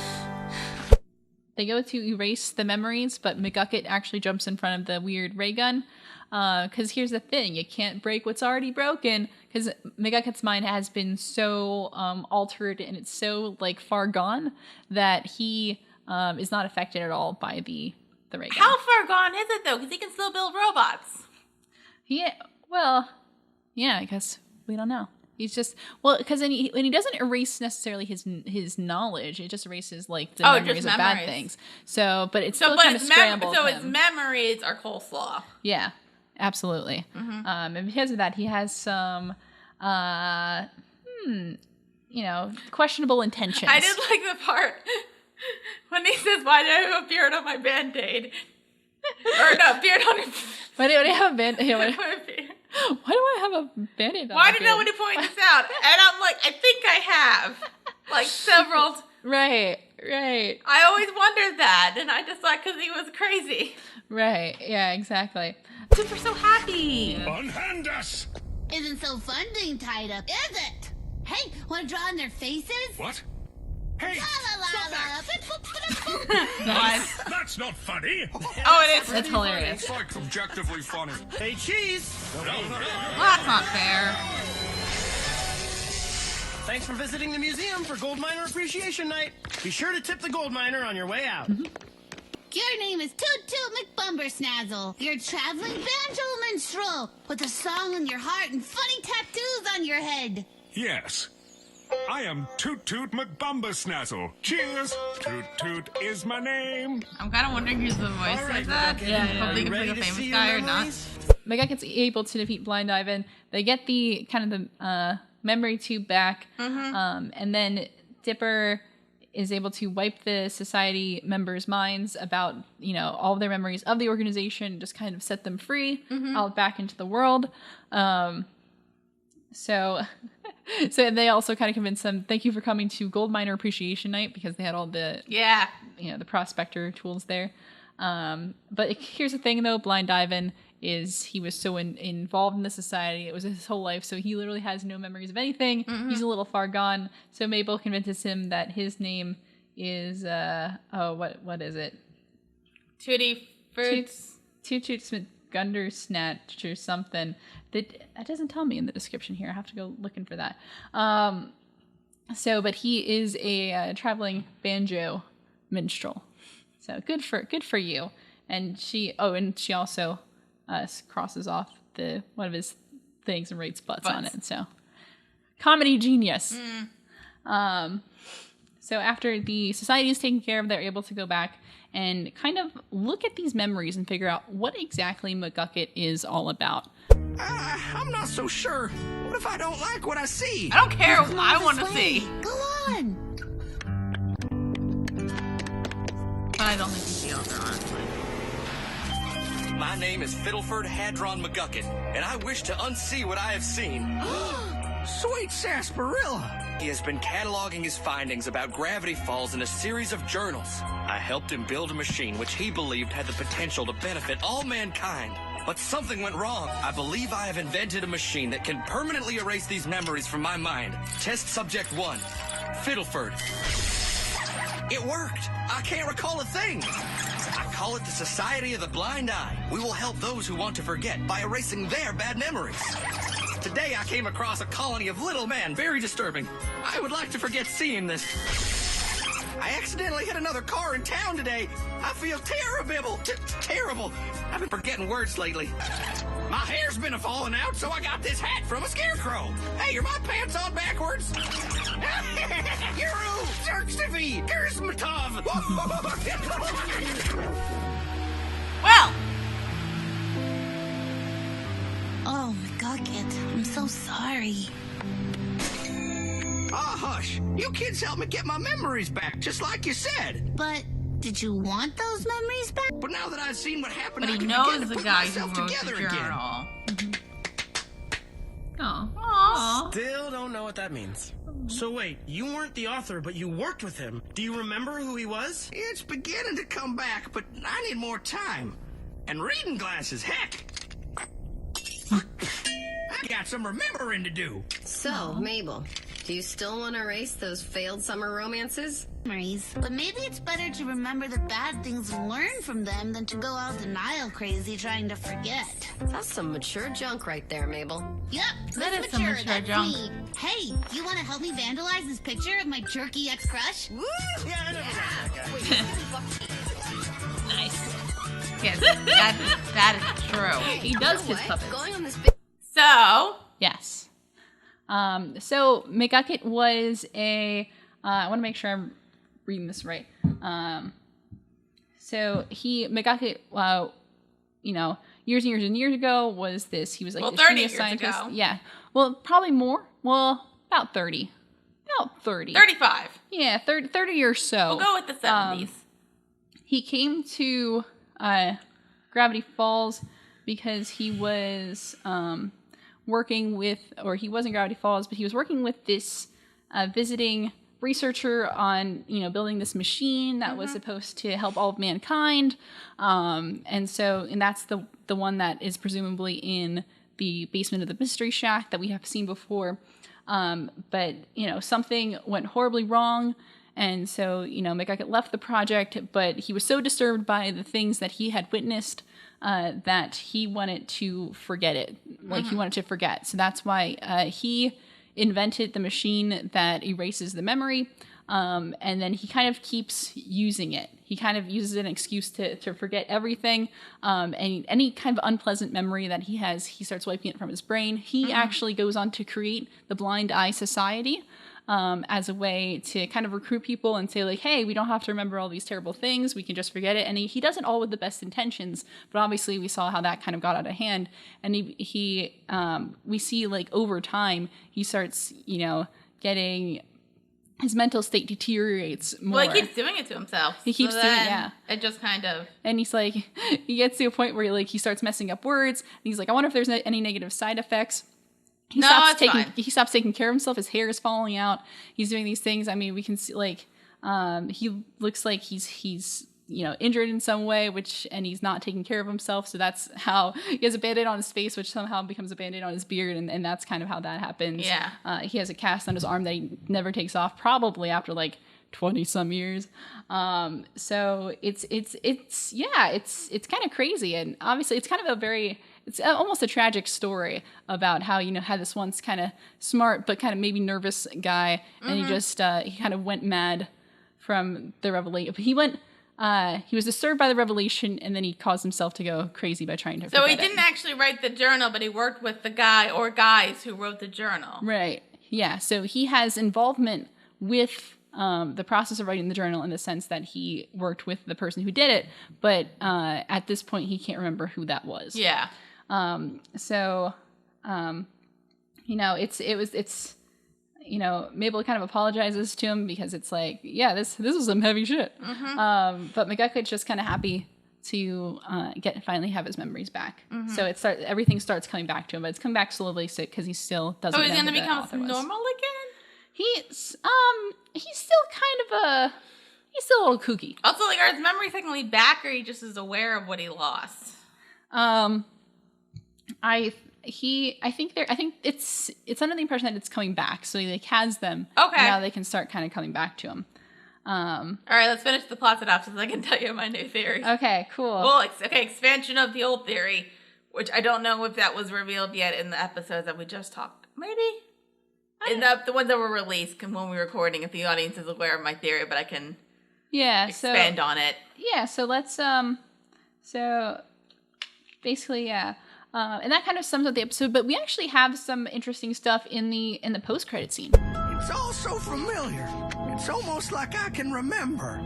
They go to erase the memories, but McGucket actually jumps in front of the weird ray gun. Because here's the thing, you can't break what's already broken. Because McGucket's mind has been so altered and it's so like far gone that he is not affected at all by the ray gun. How far gone is it though? Because he can still build robots. Yeah, well, yeah, I guess we don't know. He's just because when he doesn't erase necessarily his knowledge, it just erases like the memories of bad things. So, but it's still kind of scrambled. So him. his memories are coleslaw. Yeah, absolutely. And because of that, he has some, questionable intentions. I did like the part when he says, "Why do I have a beard on my Band-Aid?" Or no, beard on your... Why do I have a band? Why do I have a Band-Aid on Why my did beard? nobody point this out? And I'm like, I think I have. Like several. Right. I always wondered that, and I just thought because he was crazy. Right. Yeah. Exactly. Super so happy. Unhand us! Isn't so fun being tied up, is it? Hey, want to draw on their faces? What? Hey! La la la la. Nice. That's not funny! Oh, it is. That's hilarious. It's like objectively funny. Hey, cheese. Well, that's not fair. Thanks for visiting the museum for Gold Miner Appreciation Night. Be sure to tip the gold miner on your way out. Your name is Toot Toot McBumbersnazzle. You're a traveling banjo minstrel with a song in your heart and funny tattoos on your head. Yes. I am Toot Toot McBumbersnazzle. Cheers! Toot Toot is my name. I'm kind of wondering who's the voice All right, of that. McGucket, Yeah, are hopefully you it's like ready a to famous see guy your or not. memories? McGucket's able to defeat Blind Ivan. They get the kind of the memory tube back, and then Dipper is able to wipe the society members' minds about all of their memories of the organization, just kind of set them free out back into the world. So they also kind of convince them, thank you for coming to Gold Miner Appreciation Night, because they had all the the prospector tools there. But here's the thing though, Blind Ivan he was so involved in the society, it was his whole life, so he literally has no memories of anything. He's a little far gone. So Mabel convinces him that his name is what is it? Tutti Fruits. Toot Gundersnatch or something. That doesn't tell me in the description here. I have to go looking for that. But he is a traveling banjo minstrel. So good for you. And she also crosses off one of his things and writes butts on it. So comedy genius. So after the society is taken care of, they're able to go back and kind of look at these memories and figure out what exactly McGucket is all about. I'm not so sure. What if I don't like what I see? I don't care what I want to see. Go on. But I don't think he's the author, honestly. My name is Fiddleford Hadron McGucket, and I wish to unsee what I have seen. Sweet sarsaparilla. He has been cataloging his findings about gravity falls in a series of journals. I helped him build a machine which he believed had the potential to benefit all mankind. But something went wrong. I believe I have invented a machine that can permanently erase these memories from my mind. Test subject 1, Fiddleford. It worked. I can't recall a thing. I call it the Society of the Blind Eye. We will help those who want to forget by erasing their bad memories. today I came across a colony of little men. Very disturbing. I would like to forget seeing this. I accidentally hit another car in town today. I feel terrible. Terrible. I've been forgetting words lately. My hair's been falling out, so I got this hat from a scarecrow. Hey, are my pants on backwards? Yuru, Zerkstivi, Gersmatov. Well, Oh, McGucket, I'm so sorry. Ah, hush. You kids helped me get my memories back, just like you said. But did you want those memories back? But now that I've seen what happened, but I he can knows begin to the put guy who myself wrote the together again. journal. Oh. Still don't know what that means. So wait, you weren't the author, but you worked with him. Do you remember who he was? It's beginning to come back, but I need more time. And reading glasses, heck. I got some remembering to do. So, Mabel, do you still want to erase those failed summer romances? Memories. But maybe it's better to remember the bad things and learn from them than to go all denial crazy trying to forget. That's some mature junk right there, Mabel. Yep, That that's is some mature that's junk. me. Hey, you want to help me vandalize this picture of my jerky ex-crush? Woo! Yeah, I know Nice. Yes, that is true. He does You know his what? puppets. Going on this big So, Yes. So McGucket was a. I want to make sure I'm reading this right. So McGucket, years and years and years ago was this. He was like a 30 genius years scientist. ago. Yeah. Well, probably more. Well, about 30. About 30. 35. Yeah, 30 or so. We'll go with the 70s. He came to Gravity Falls because he was working with, or he wasn't Gravity Falls, but he was working with this visiting researcher on, building this machine that was supposed to help all of mankind. And that's the one that is presumably in the basement of the Mystery Shack that we have seen before. But something went horribly wrong. And so, McGucket left the project, but he was so disturbed by the things that he had witnessed that he wanted to forget it. Like, he wanted to forget. So that's why he invented the machine that erases the memory. And then he kind of keeps using it. He kind of uses an excuse to forget everything. And any kind of unpleasant memory that he has, he starts wiping it from his brain. He actually goes on to create the Blind Eye Society as a way to kind of recruit people and say, like, hey, we don't have to remember all these terrible things. We can just forget it. And he does it all with the best intentions. But obviously we saw how that kind of got out of hand. And we see, like, over time, he starts, getting... his mental state deteriorates more. Well, he keeps doing it to himself. He keeps doing it, yeah. It just kind of... And he's like, he gets to a point where he starts messing up words. And he's like, I wonder if there's any negative side effects. He stops taking care of himself. His hair is falling out. He's doing these things. I mean, we can see, he looks like he's injured in some way, and he's not taking care of himself. So that's how he has a Band-Aid on his face, which somehow becomes a Band-Aid on his beard. And that's kind of how that happens. Yeah. He has a cast on his arm that he never takes off, probably after 20 some years. So it's kind of crazy. And obviously it's kind of it's almost a tragic story about how, had this once kind of smart, but kind of maybe nervous guy. And he just, he kind of went mad from the revelation. He was disturbed by the revelation, and then he caused himself to go crazy by trying to forget So he didn't actually write the journal, but he worked with the guy or guys who wrote the journal. Right. Yeah. So he has involvement with the process of writing the journal in the sense that he worked with the person who did it, but at this point he can't remember who that was. Yeah. Mabel kind of apologizes to him because it's like, yeah, this is some heavy shit. But McGucket's just kind of happy to finally have his memories back. So everything starts coming back to him, but it's coming back slowly because he still doesn't know. So he's going to who the become author was. normal again? He's still a little kooky. Also, are his memories technically back, or he just is aware of what he lost? I think it's under the impression that it's coming back, so he has them. Okay. Now they can start kind of coming back to him. All right, let's finish the plot synopsis. I can tell you my new theory. Okay, cool. Well, expansion of the old theory. which I don't know if that was revealed yet in the episodes that we just talked. Maybe in the ones that were released when we were recording. If the audience is aware of my theory, but I can expand on it. Yeah. So let's so basically and that kind of sums up the episode. But we actually have some interesting stuff in the post-credit scene. It's all so familiar. It's almost like I can remember.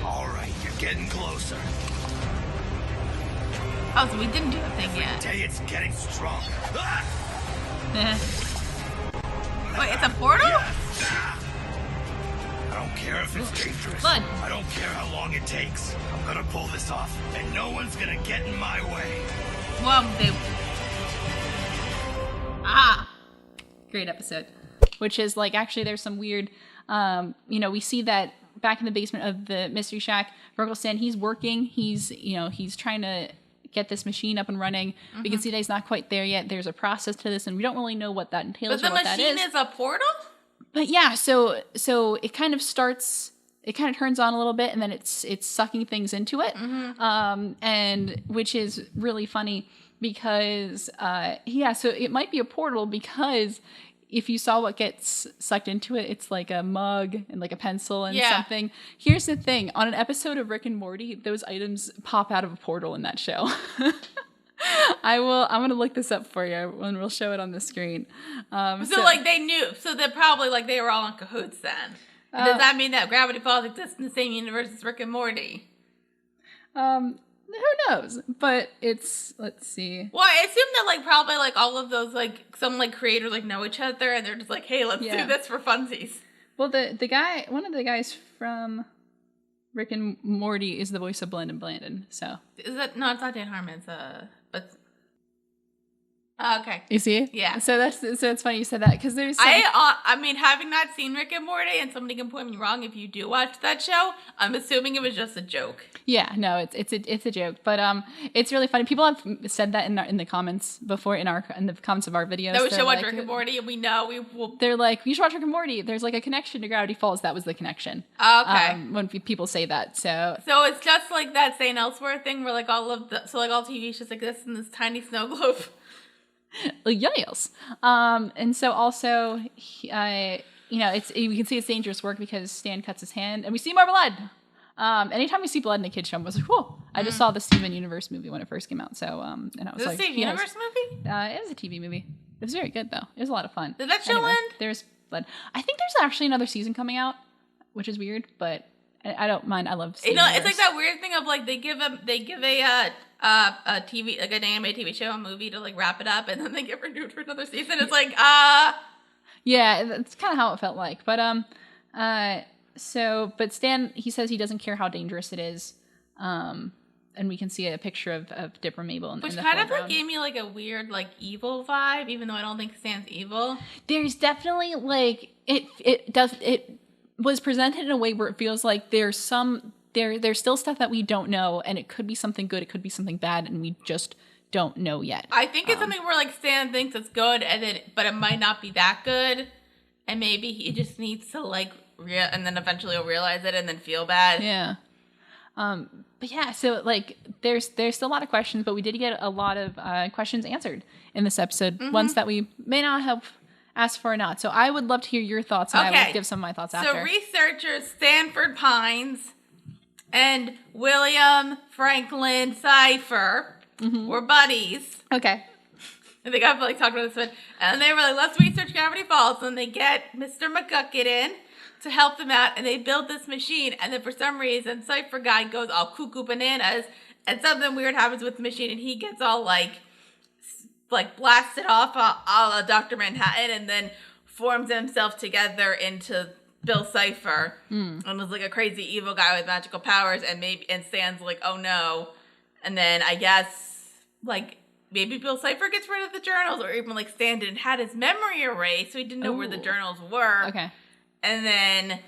All right, you're getting closer. Oh, so we didn't do the thing yet. Every day it's getting stronger. Ah! Wait, it's a portal? Yes. I don't care if it's dangerous. Blood. I don't care how long it takes. I'm gonna pull this off, and no one's gonna get in my way. Well, Great episode. Which is like, actually, there's some weird, we see that back in the basement of the Mystery Shack, Uncle Stan, he's working. He's trying to get this machine up and running. Mm-hmm. We can see that he's not quite there yet. There's a process to this, and we don't really know what that entails or what that is. But the machine is a portal? But yeah, so it kind of starts, it kind of turns on a little bit, and then it's sucking things into it, and which is really funny because, so it might be a portal because if you saw what gets sucked into it, it's like a mug and like a pencil and something. Here's the thing. On an episode of Rick and Morty, those items pop out of a portal in that show. I'm going to look this up for you and we'll show it on the screen. So like they knew. So they're probably like they were all in cahoots then. Does that mean that Gravity Falls exists in the same universe as Rick and Morty? Who knows? But let's see. Well, I assume that like probably like all of those like some like creators like know each other and they're just like, hey, let's do this for funsies. Well, the guy, one of the guys from Rick and Morty is the voice of Blandon Blandon. So is that no? It's not Dan Harmon. It's but. Okay. You see? Yeah. So it's funny you said that because there's. I mean, having not seen Rick and Morty, and somebody can point me wrong if you do watch that show, I'm assuming it was just a joke. Yeah, no, it's a joke, but it's really funny. People have said that in the comments before in the comments of our videos. That we should watch Rick and Morty, and we know we will. They're like, you should watch Rick and Morty. There's like a connection to Gravity Falls. That was the connection. Okay. When people say that, so it's just like that St. Elsewhere thing where like all TV shows like this in this tiny snow globe. Yes. And so also, we can see it's dangerous work because Stan cuts his hand and we see more blood. Anytime we see blood in a kid's show, I was like, whoa. I just saw the Steven Universe movie when it first came out. So, and I was like, Steven Universe movie? It was a TV movie. It was very good though. It was a lot of fun. Did that show end? There's blood. I think there's actually another season coming out, which is weird, but I don't mind. I love Steven Universe. It's like that weird thing of like they give a TV, like an anime TV show, a movie to like wrap it up, and then they get renewed for another season. It's like, yeah, that's kind of how it felt like. But but Stan, he says he doesn't care how dangerous it is, and we can see a picture of Dipper Mabel in the kind of like gave me like a weird like evil vibe, even though I don't think Stan's evil. There's definitely like it was presented in a way where it feels like there's still stuff that we don't know, and it could be something good, it could be something bad, and we just don't know yet. I think it's something where like Stan thinks it's good, but it might not be that good, and maybe he just needs to like and then eventually he'll realize it and then feel bad. Yeah. But yeah, so like there's still a lot of questions, but we did get a lot of questions answered in this episode, ones that we may not have asked for or not. So I would love to hear your thoughts, and I will give some of my thoughts after. So researchers Stanford Pines and William Franklin Cypher were buddies. Okay. And they got like talking about this one, and they were like, let's research Gravity Falls, and they get Mr. McGucket in to help them out, and they build this machine, and then for some reason Cypher guy goes all cuckoo bananas, and something weird happens with the machine, and he gets all like blasted off a la Dr. Manhattan, and then forms himself together into Bill Cypher, and was like a crazy evil guy with magical powers, and Stan's like, oh no, and then I guess like maybe Bill Cypher gets rid of the journals, or even like Stan didn't had his memory erased, so he didn't know where the journals were. Okay. And then,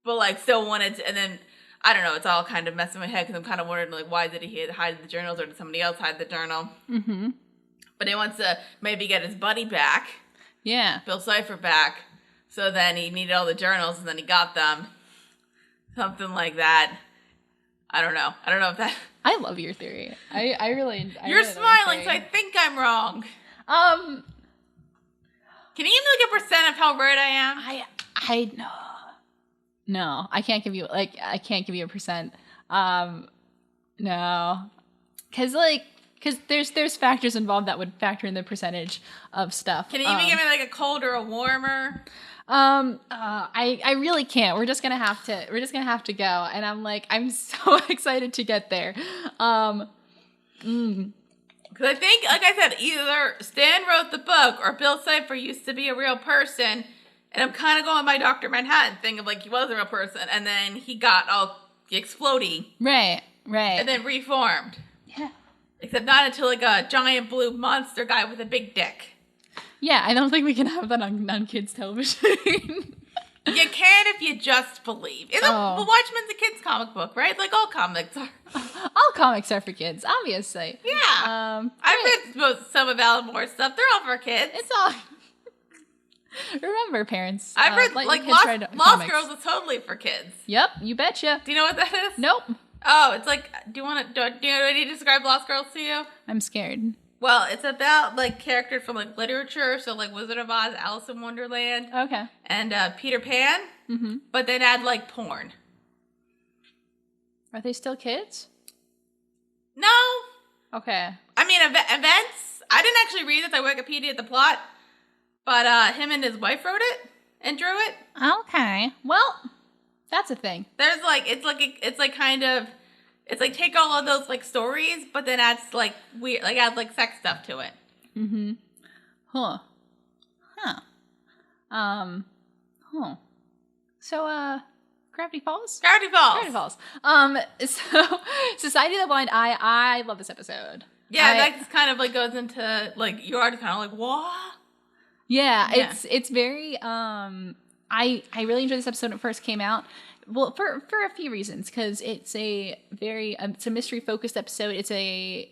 but like still wanted to, and then I don't know, it's all kind of messing my head because I'm kind of wondering like why did he hide the journals, or did somebody else hide the journal? Mm-hmm. But he wants to maybe get his buddy back. Yeah. Bill Cypher back. So then he needed all the journals, and then he got them. Something like that. I don't know if that... I love your theory. I really. You're really smiling, so I think I'm wrong. Can you give me like a percent of how right I am? I know. No, I can't give you a percent. No, because there's factors involved that would factor in the percentage of stuff. Can you even give me like a cold or a warmer? I really can't. We're just gonna have to go, and I'm so excited to get there. Because I think, like I said, either Stan wrote the book or Bill Cipher used to be a real person, and I'm kind of going by Dr. Manhattan thing of like he was a real person, and then he got all explodey, right, and then reformed. Yeah. Except not until like a giant blue monster guy with a big dick. Yeah, I don't think we can have that on kids' television. You can if you just believe. Well, Watchmen's a kid's comic book, right? Like all comics are. All comics are for kids, obviously. Yeah. I've read some of Alan Moore's stuff. They're all for kids. It's all. Remember, parents. I've read like Lost Girls is totally for kids. Yep, you betcha. Do you know what that is? Nope. Oh, it's like. Do you need to describe Lost Girls to you? I'm scared. Well, it's about like characters from like literature, so like Wizard of Oz, Alice in Wonderland, okay, and Peter Pan. Mm-hmm. But then add like porn. Are they still kids? No. Okay. I mean, events. I didn't actually read this. I Wikipedia'd the plot, but him and his wife wrote it and drew it. Okay. Well, that's a thing. There's like it's like take all of those like stories, but then adds like weird, like add like sex stuff to it. Mm-hmm. Huh. So, Gravity Falls? Gravity Falls. So Society of the Blind Eye, I love this episode. Yeah, that just kind of like goes into like you are kind of like what? Yeah, it's very I really enjoyed this episode when it first came out. Well, for a few reasons, because it's a very it's a mystery focused episode. It's a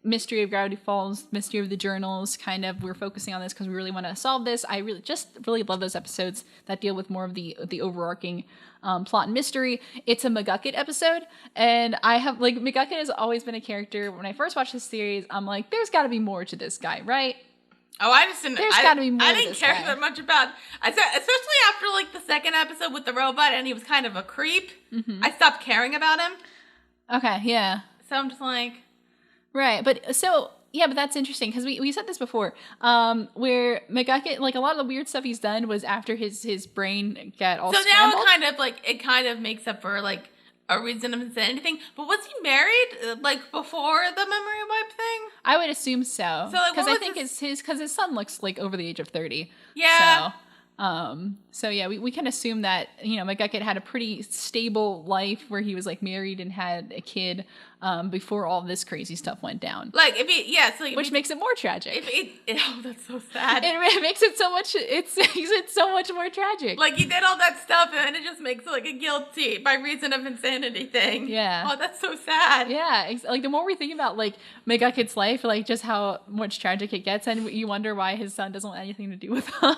mystery of Gravity Falls, mystery of the journals. Kind of, we're focusing on this because we really want to solve this. I really love those episodes that deal with more of the overarching plot and mystery. It's a McGucket episode, and I have McGucket has always been a character. When I first watched this series, I'm like, there's got to be more to this guy, right? Oh, I just didn't. There's got to be more. I didn't care that much about. Especially after like the second episode with the robot, and he was kind of a creep. Mm-hmm. I stopped caring about him. Okay, yeah. So I'm just like, right, but that's interesting because we said this before, where McGucket, like a lot of the weird stuff he's done was after his brain got all. So scrambled. Now it kind of makes up for like a reason of anything. But was he married like before the memory wipe thing? I would assume so. So like, because I think his son looks like over the age of 30. Yeah. So yeah, we can assume that, McGucket had a pretty stable life where he was like married and had a kid before all this crazy stuff went down. Which makes it more tragic. Oh, that's so sad. It makes it so much. It makes it so much more tragic. Like he did all that stuff, and then it just makes it like a guilty by reason of insanity thing. Yeah. Oh, that's so sad. Yeah. Like the more we think about like McGucket's life, like just how much tragic it gets, and you wonder why his son doesn't want anything to do with him.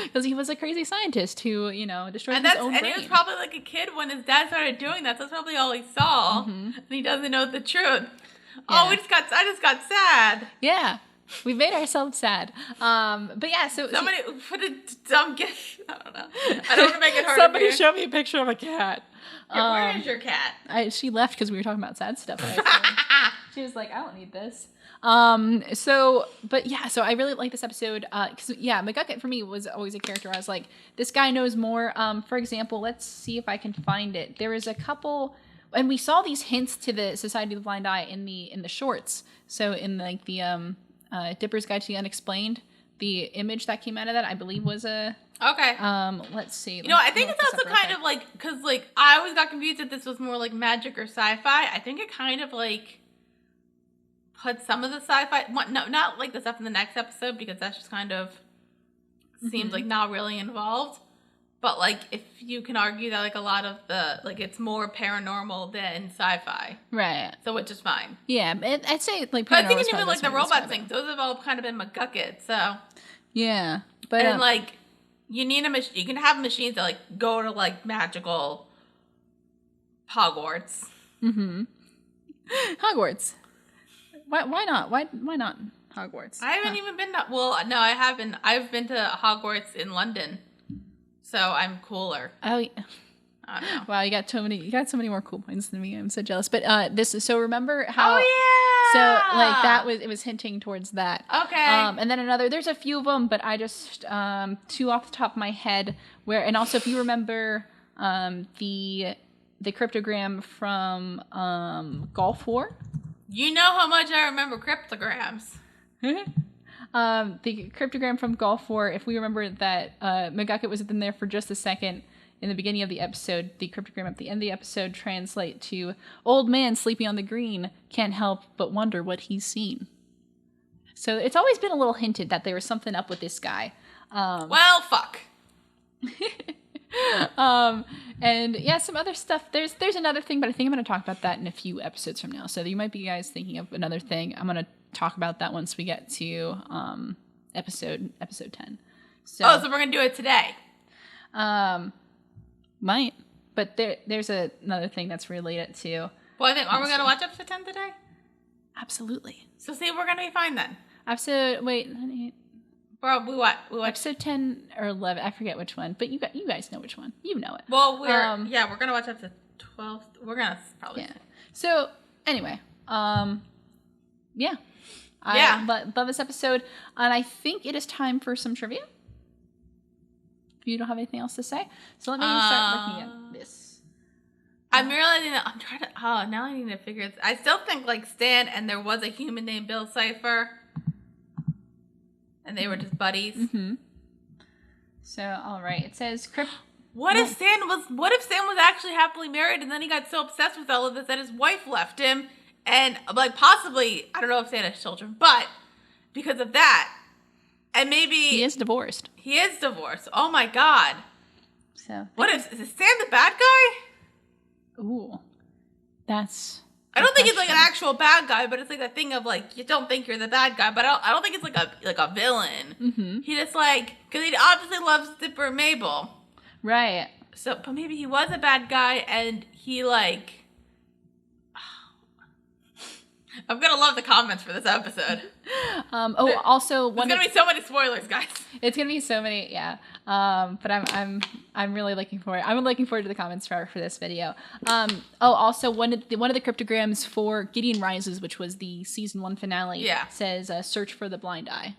Because he was a crazy scientist who, destroyed his own brain. And he was probably like a kid when his dad started doing that. So that's probably all he saw. Mm-hmm. And he doesn't know the truth. Yeah. Oh, I just got sad. Yeah. We made ourselves sad. But yeah, so... Somebody put a dumb gift. I don't know. I don't want to make it hard. Somebody show me a picture of a cat. Where is your cat? She left because we were talking about sad stuff. She was like, I don't need this. So I really like this episode, because McGucket for me was always a character I was like, this guy knows more. For example, let's see if I can find it. There was a couple, and we saw these hints to the Society of the Blind Eye in the shorts. So in like the Dipper's Guide to the Unexplained, the image that came out of that, I believe, was a... Okay. Let's see. I think it's also kind of like, because like I always got confused if this was more like magic or sci-fi. I think it kind of like put some of the sci-fi, not like the stuff in the next episode, because that's just kind of seems like not really involved. But like, if you can argue that like a lot of the like it's more paranormal than sci-fi, right? So which is fine. Yeah, I'd say like. But I think even like the robot things, those have all kind of been McGucket. So yeah, but and like you need a machine. You can have machines that like go to like magical Hogwarts. Hogwarts. Why not? Why not Hogwarts? I haven't even been to... Well, no, I haven't. I've been to Hogwarts in London. So I'm cooler. Oh, yeah. I don't know. Wow, you got so many more cool points than me. I'm so jealous. But so remember how... Oh, yeah! So, like, it was hinting towards that. Okay. And then there's a few of them, but I just, two off the top of my head, and also if you remember the cryptogram from Gulf War. You know how much I remember cryptograms. The cryptogram from Gulf War, if we remember that McGucket was in there for just a second in the beginning of the episode, the cryptogram at the end of the episode translate to old man sleeping on the green, can't help but wonder what he's seen. So it's always been a little hinted that there was something up with this guy. Well, fuck. And yeah, some other stuff. There's another thing, but I think I'm going to talk about that in a few episodes from now. So you might be guys thinking of another thing. I'm going to talk about that once we get to episode 10. So we're going to do it today. Might, but there's another thing that's related to. Well, I think are we going to watch episode 10 today? Absolutely. So see, we're going to be fine then. Bro, we watch episode 10 or 11. I forget which one, but you guys know which one. You know it. Well, we're going to watch episode 12. We're going to probably. Yeah. So anyway, yeah. I love this episode, and I think it is time for some trivia. If you don't have anything else to say, so let me start looking at this. I'm realizing that I'm trying to. Oh, now I need to figure it. I still think like Stan and there was a human named Bill Cipher, and they were just buddies. Mm-hmm. So, all right, it says What if Stan was actually happily married and then he got so obsessed with all of this that his wife left him, and like possibly I don't know if Stan has children, but because of that. And maybe he is divorced. He is divorced. Oh my god. So what is Stan the bad guy? Ooh, that's. I don't think it's like an actual bad guy, but it's like a thing of like you don't think you're the bad guy, but I don't think it's like a villain. Mm-hmm. He just like because he obviously loves Dipper and Mabel, right? So, but maybe he was a bad guy and he like. I'm gonna love the comments for this episode. Also, there's gonna be so many spoilers, guys. It's gonna be so many, yeah. But I'm really looking forward. I'm looking forward to the comments for this video. Also one of the cryptograms for Gideon Rises, which was the season 1 finale, says "Search for the blind eye."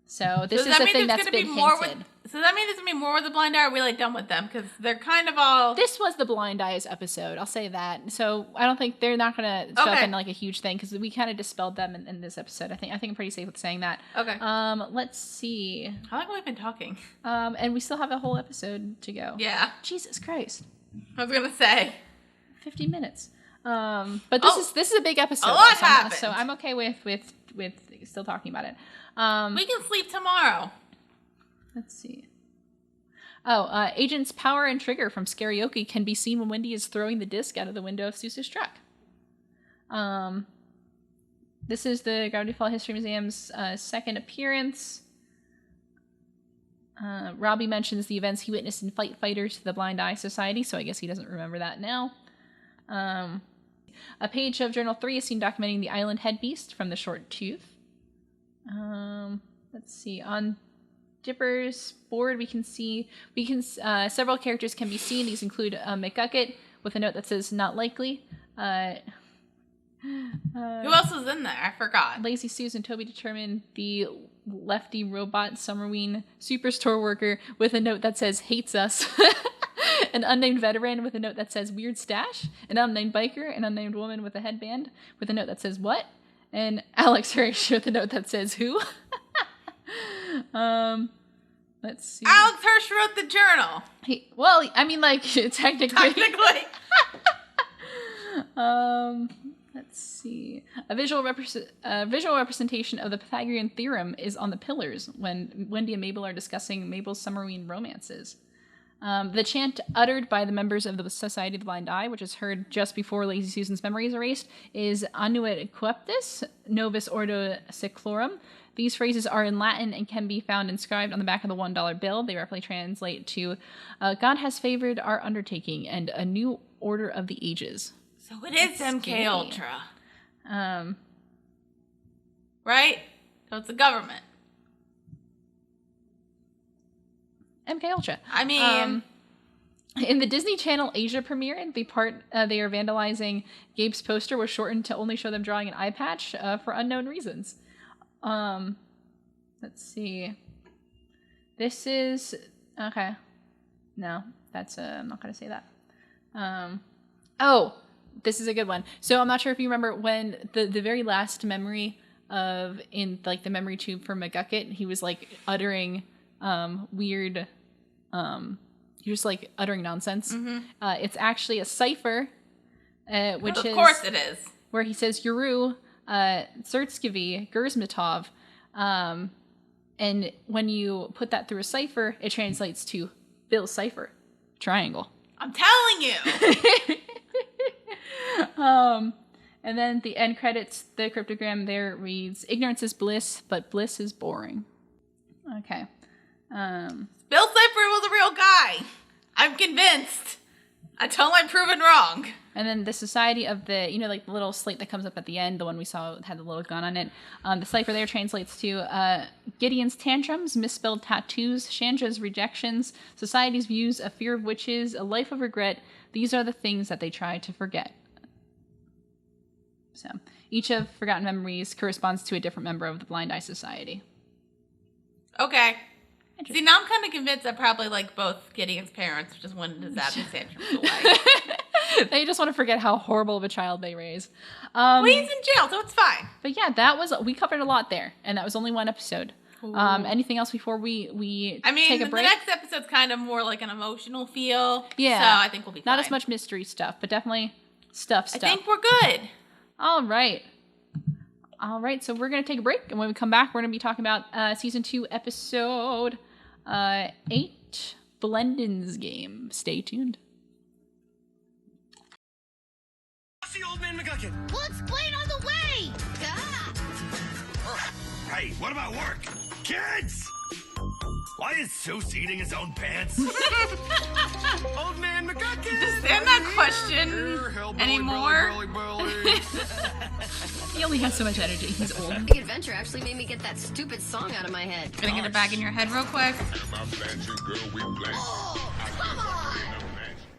So this is the thing that's been hinted. So that means there's gonna be more with the blind eye. Or are we like done with them because they're kind of all. This was the blind eyes episode. I'll say that. So I don't think they're not gonna show up in like a huge thing because we kind of dispelled them in this episode. I think I'm pretty safe with saying that. Okay. Let's see. How long have we been talking? And we still have a whole episode to go. Yeah. Jesus Christ. I was gonna say 50 minutes. But this is a big episode. A lot happened. So I'm okay with still talking about it. We can sleep tomorrow. Let's see. Agents Power and Trigger from Scarioki can be seen when Wendy is throwing the disc out of the window of Seuss's truck. This is the Gravity Fall History Museum's second appearance. Robbie mentions the events he witnessed in Fight Fighters to the Blind Eye Society, so I guess he doesn't remember that now. A page of Journal 3 is seen documenting the island head beast from the Short Tooth. Let's see. On Dipper's board, we can several characters can be seen. These include McGucket with a note that says "not likely." Who else was in there? I forgot. Lazy Susan Toby determined the lefty robot Summerween superstore worker with a note that says "hates us." An unnamed veteran with a note that says "weird stash." An unnamed biker. An unnamed woman with a headband with a note that says "what?" And Alex Hirsch with a note that says "who?" Let's see. Alex Hirsch wrote the journal. Technically. Let's see. A visual representation of the Pythagorean theorem is on the pillars when Wendy and Mabel are discussing Mabel's Summerween romances. The chant uttered by the members of the Society of the Blind Eye, which is heard just before Lazy Susan's memory is erased, is Annuit Coeptis, Novus Ordo Seclorum. These phrases are in Latin and can be found inscribed on the back of the $1 bill. They roughly translate to, God has favored our undertaking and a new order of the ages. So it is MK scary. Ultra. Right? So it's the government. MK Ultra. I mean... in the Disney Channel Asia premiere, the part they are vandalizing Gabe's poster was shortened to only show them drawing an eye patch for unknown reasons. Let's see. This is... Okay. No, that's... I'm not going to say that. Oh, this is a good one. So I'm not sure if you remember when the very last memory of... In, like, the memory tube for McGucket, he was, like, uttering weird... He was, like, uttering nonsense. It's actually a cipher, which is... Of course it is. Where he says, Yuru, Zertskivi, Gersmatov. And when you put that through a cipher, it translates to Bill's cipher. Triangle. I'm telling you! And then the end credits, the cryptogram there reads, ignorance is bliss, but bliss is boring. Okay. Bill Cipher was a real guy. I'm convinced. Until I'm proven wrong. And then the Society of the, like the little slate that comes up at the end, the one we saw had the little gun on it. The cipher there translates to Gideon's tantrums, misspelled tattoos, Chandra's rejections, society's views, a fear of witches, a life of regret. These are the things that they try to forget. So each of Forgotten Memories corresponds to a different member of the Blind Eye Society. Okay. See, now I'm kind of convinced that probably like both Gideon's parents just wanted to zap his tantrums away. They just want to forget how horrible of a child they raise. Well, he's in jail, so it's fine. But yeah, we covered a lot there, and that was only one episode. Anything else before we take a break? The next episode's kind of more like an emotional feel. Yeah. So I think we'll be fine. Not as much mystery stuff, but definitely stuff. I think we're good. All right, so we're going to take a break, and when we come back, we're going to be talking about Season 2, Episode 8, Blendin's Game. Stay tuned. See Old Man McGucket. We'll explain on the way. Hey, what about work? Kids! Why is Seuss eating his own pants? Old Man McGucket. Understand that question anymore? He only has so much energy. He's old. Big Adventure actually made me get that stupid song out of my head. Gonna get it back in your head real quick. Oh, come